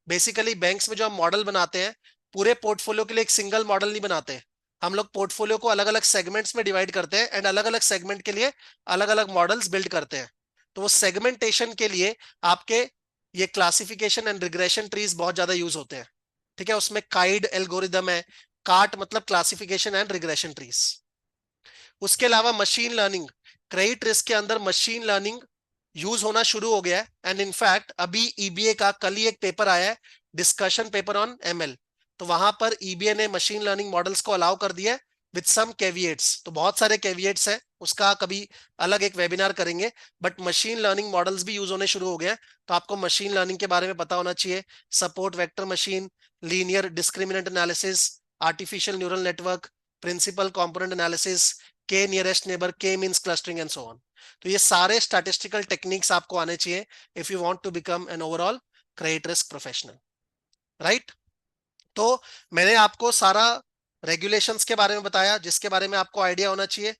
Basically banks में जो हम मॉडल बनाते हैं, पूरे पोर्टफोलियो के लिए एक सिंगल मॉडल नहीं बनाते, हम लोग पोर्टफोलियो को अलग अलग सेगमेंट्स में डिवाइड करते हैं, एंड अलग अलग सेगमेंट के लिए अलग अलग मॉडल्स बिल्ड करते हैं। तो वो सेगमेंटेशन के लिए आपके ये क्लासिफिकेशन एंड रिग्रेशन ट्रीज बहुत ज्यादा यूज होते हैं, ठीक है। उसमें काइड एल्गोरिदम है, काट मतलब क्लासिफिकेशन एंड रिग्रेशन ट्रीज। उसके अलावा मशीन लर्निंग, क्रेडिट रिस्क के अंदर मशीन लर्निंग यूज होना शुरू हो गया है, एंड इनफैक्ट अभी ईबीए का कल ही एक पेपर आया है, डिस्कशन पेपर ऑन एमएल, तो वहां पर ईबीए ने मशीन लर्निंग मॉडल्स को अलाउ कर दिया है विद सम कैविएट्स, तो बहुत सारे कैविएट्स हैं, उसका कभी अलग एक वेबिनार करेंगे, बट मशीन लर्निंग मॉडल्स भी यूज होने शुरू हो गए हैं, तो आपको मशीन लर्निंग के बारे में पता होना चाहिए, support vector machine, linear discriminant analysis, artificial neural network, principal component analysis, K nearest neighbour, K means clustering and so on. तो ये सारे स्टैटिस्टिकल टेक्निक्स आपको आने चाहिए if you want to become an overall credit risk professional, right. तो मैंने आपको सारा रेगुलेशंस के बारे में बताया जिसके बारे में आपको आइडिया होना चाहिए,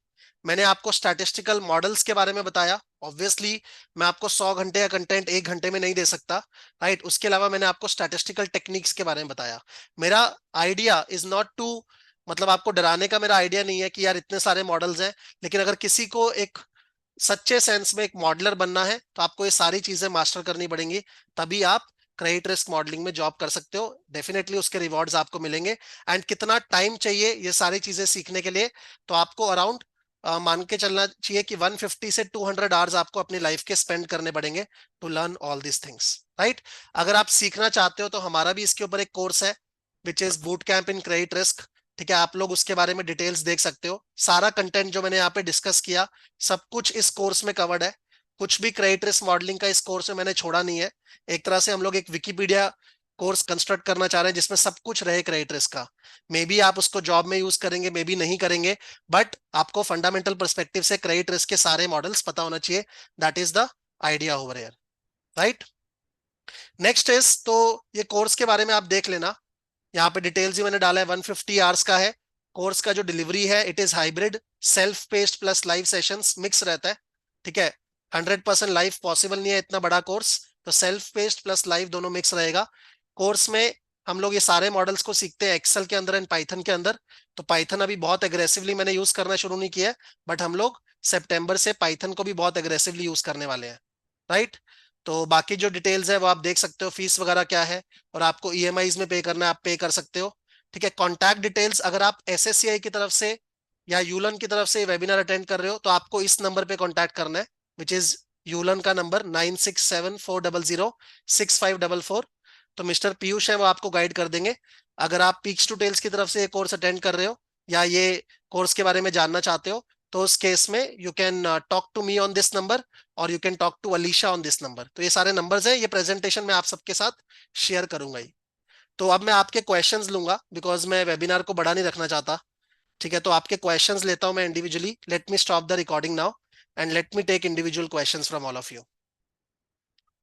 मैंने आपको स्टैटिस्टिकल मॉडल्स के बारे में बताया, ऑब्वियसली मैं आपको 100 घंटे का कंटेंट 1 घंटे में नहीं दे सकता, राइट। उसके अलावा मैंने आपको स्टैटिस्टिकल टेक्निक्स के बारे में बताया। मेरा आइडिया इज नॉट टू, मतलब आपको डराने का मेरा आइडिया नहीं है कि यार इतने सारे मॉडल्स हैं, लेकिन अगर किसी को एक सच्चे सेंस में एक मॉडलर बनना है तो आपको ये सारी चीजें मास्टर करनी पड़ेंगी, तभी आप क्रेडिट रिस्क मॉडलिंग में जॉब कर सकते हो। डेफिनेटली उसके रिवॉर्ड्स आपको मिलेंगे। एंड कितना टाइम चाहिए ये सारी चीजें सीखने के लिए, तो आपको अराउंड मान के चलना चाहिए कि 150 से 200 आवर्स आपको अपनी लाइफ के स्पेंड करने पड़ेंगे to learn all this things, right. अगर आप सीखना चाहते हो तो हमारा भी इसके ऊपर एक कोर्स है which is boot camp in credit risk. ठीक है, आप लोग उसके बारे में डिटेल्स देख सकते हो। सारा कंटेंट जो मैंने यहाँ पे डिस्कस किया सब कुछ इस कोर्स में कवर्ड है। कुछ भी क्रेडिट रिस्क मॉडलिंग का इस कोर्स में मैंने छोड़ा नहीं है। एक तरह से हम लोग एक विकिपीडिया कोर्स कंस्ट्रक्ट करना चाह रहे हैं जिसमें सब कुछ रहे क्रेडिट रिस्क का। मे बी आप उसको जॉब में यूज करेंगे, मे बी नहीं करेंगे, बट आपको फंडामेंटल पर्सपेक्टिव से क्रेडिट रिस्क के सारे मॉडल्स पता होना चाहिए। That is the idea over here, right. Next is, तो ये कोर्स के बारे में आप देख लेना, यहाँ पे डिटेल्स ही मैंने डाला है। 150 आवर्स का है कोर्स का। जो डिलीवरी है it is hybrid, self paced plus live sessions mix रहता है। ठीक है, 100% लाइव पॉसिबल नहीं है इतना बड़ा कोर्स, तो सेल्फ पेस्ड प्लस लाइव दोनों मिक्स रहेगा। कोर्स में हम लोग ये सारे मॉडल्स को सीखते हैं एक्सेल के अंदर एंड पाइथन के अंदर। तो पाइथन अभी बहुत एग्रेसिवली मैंने यूज करना शुरू नहीं किया है, बट हम लोग सितंबर से पाइथन को भी बहुत एग्रेसिवली यूज करने वाले हैं, राइट। तो बाकी जो डिटेल्स है वो आप देख सकते हो, फीस वगैरह क्या है, और आपको ईएमआईज में पे करना है आप पे कर सकते हो। ठीक है, कॉन्टैक्ट डिटेल्स, अगर आप एसएससीआई की तरफ से या यूलन की तरफ से वेबिनार अटेंड कर रहे हो तो आपको इस नंबर पे कॉन्टैक्ट करना है, विच इज यूलन का नंबर 9674006544। तो मिस्टर पीयूष है वो आपको गाइड कर देंगे। अगर आप पीक्स टू टेल्स की तरफ से ये कोर्स अटेंड कर रहे हो या ये कोर्स के बारे में जानना चाहते हो, तो उस केस में you can talk to me on this number और you can talk to Alisha on this number. तो ये सारे नंबर्स हैं, ये प्रेजेंटेशन में आप सबके साथ शेयर करूंगा ही। तो अब मैं आपके क्वेश्चंस लूंगा बिकॉज मैं वेबिनार को बड़ा नहीं रखना चाहता। ठीक है, तो आपके क्वेश्चंस लेता हूं मैं individually. Let me stop the recording now and let me take individual questions from all of you.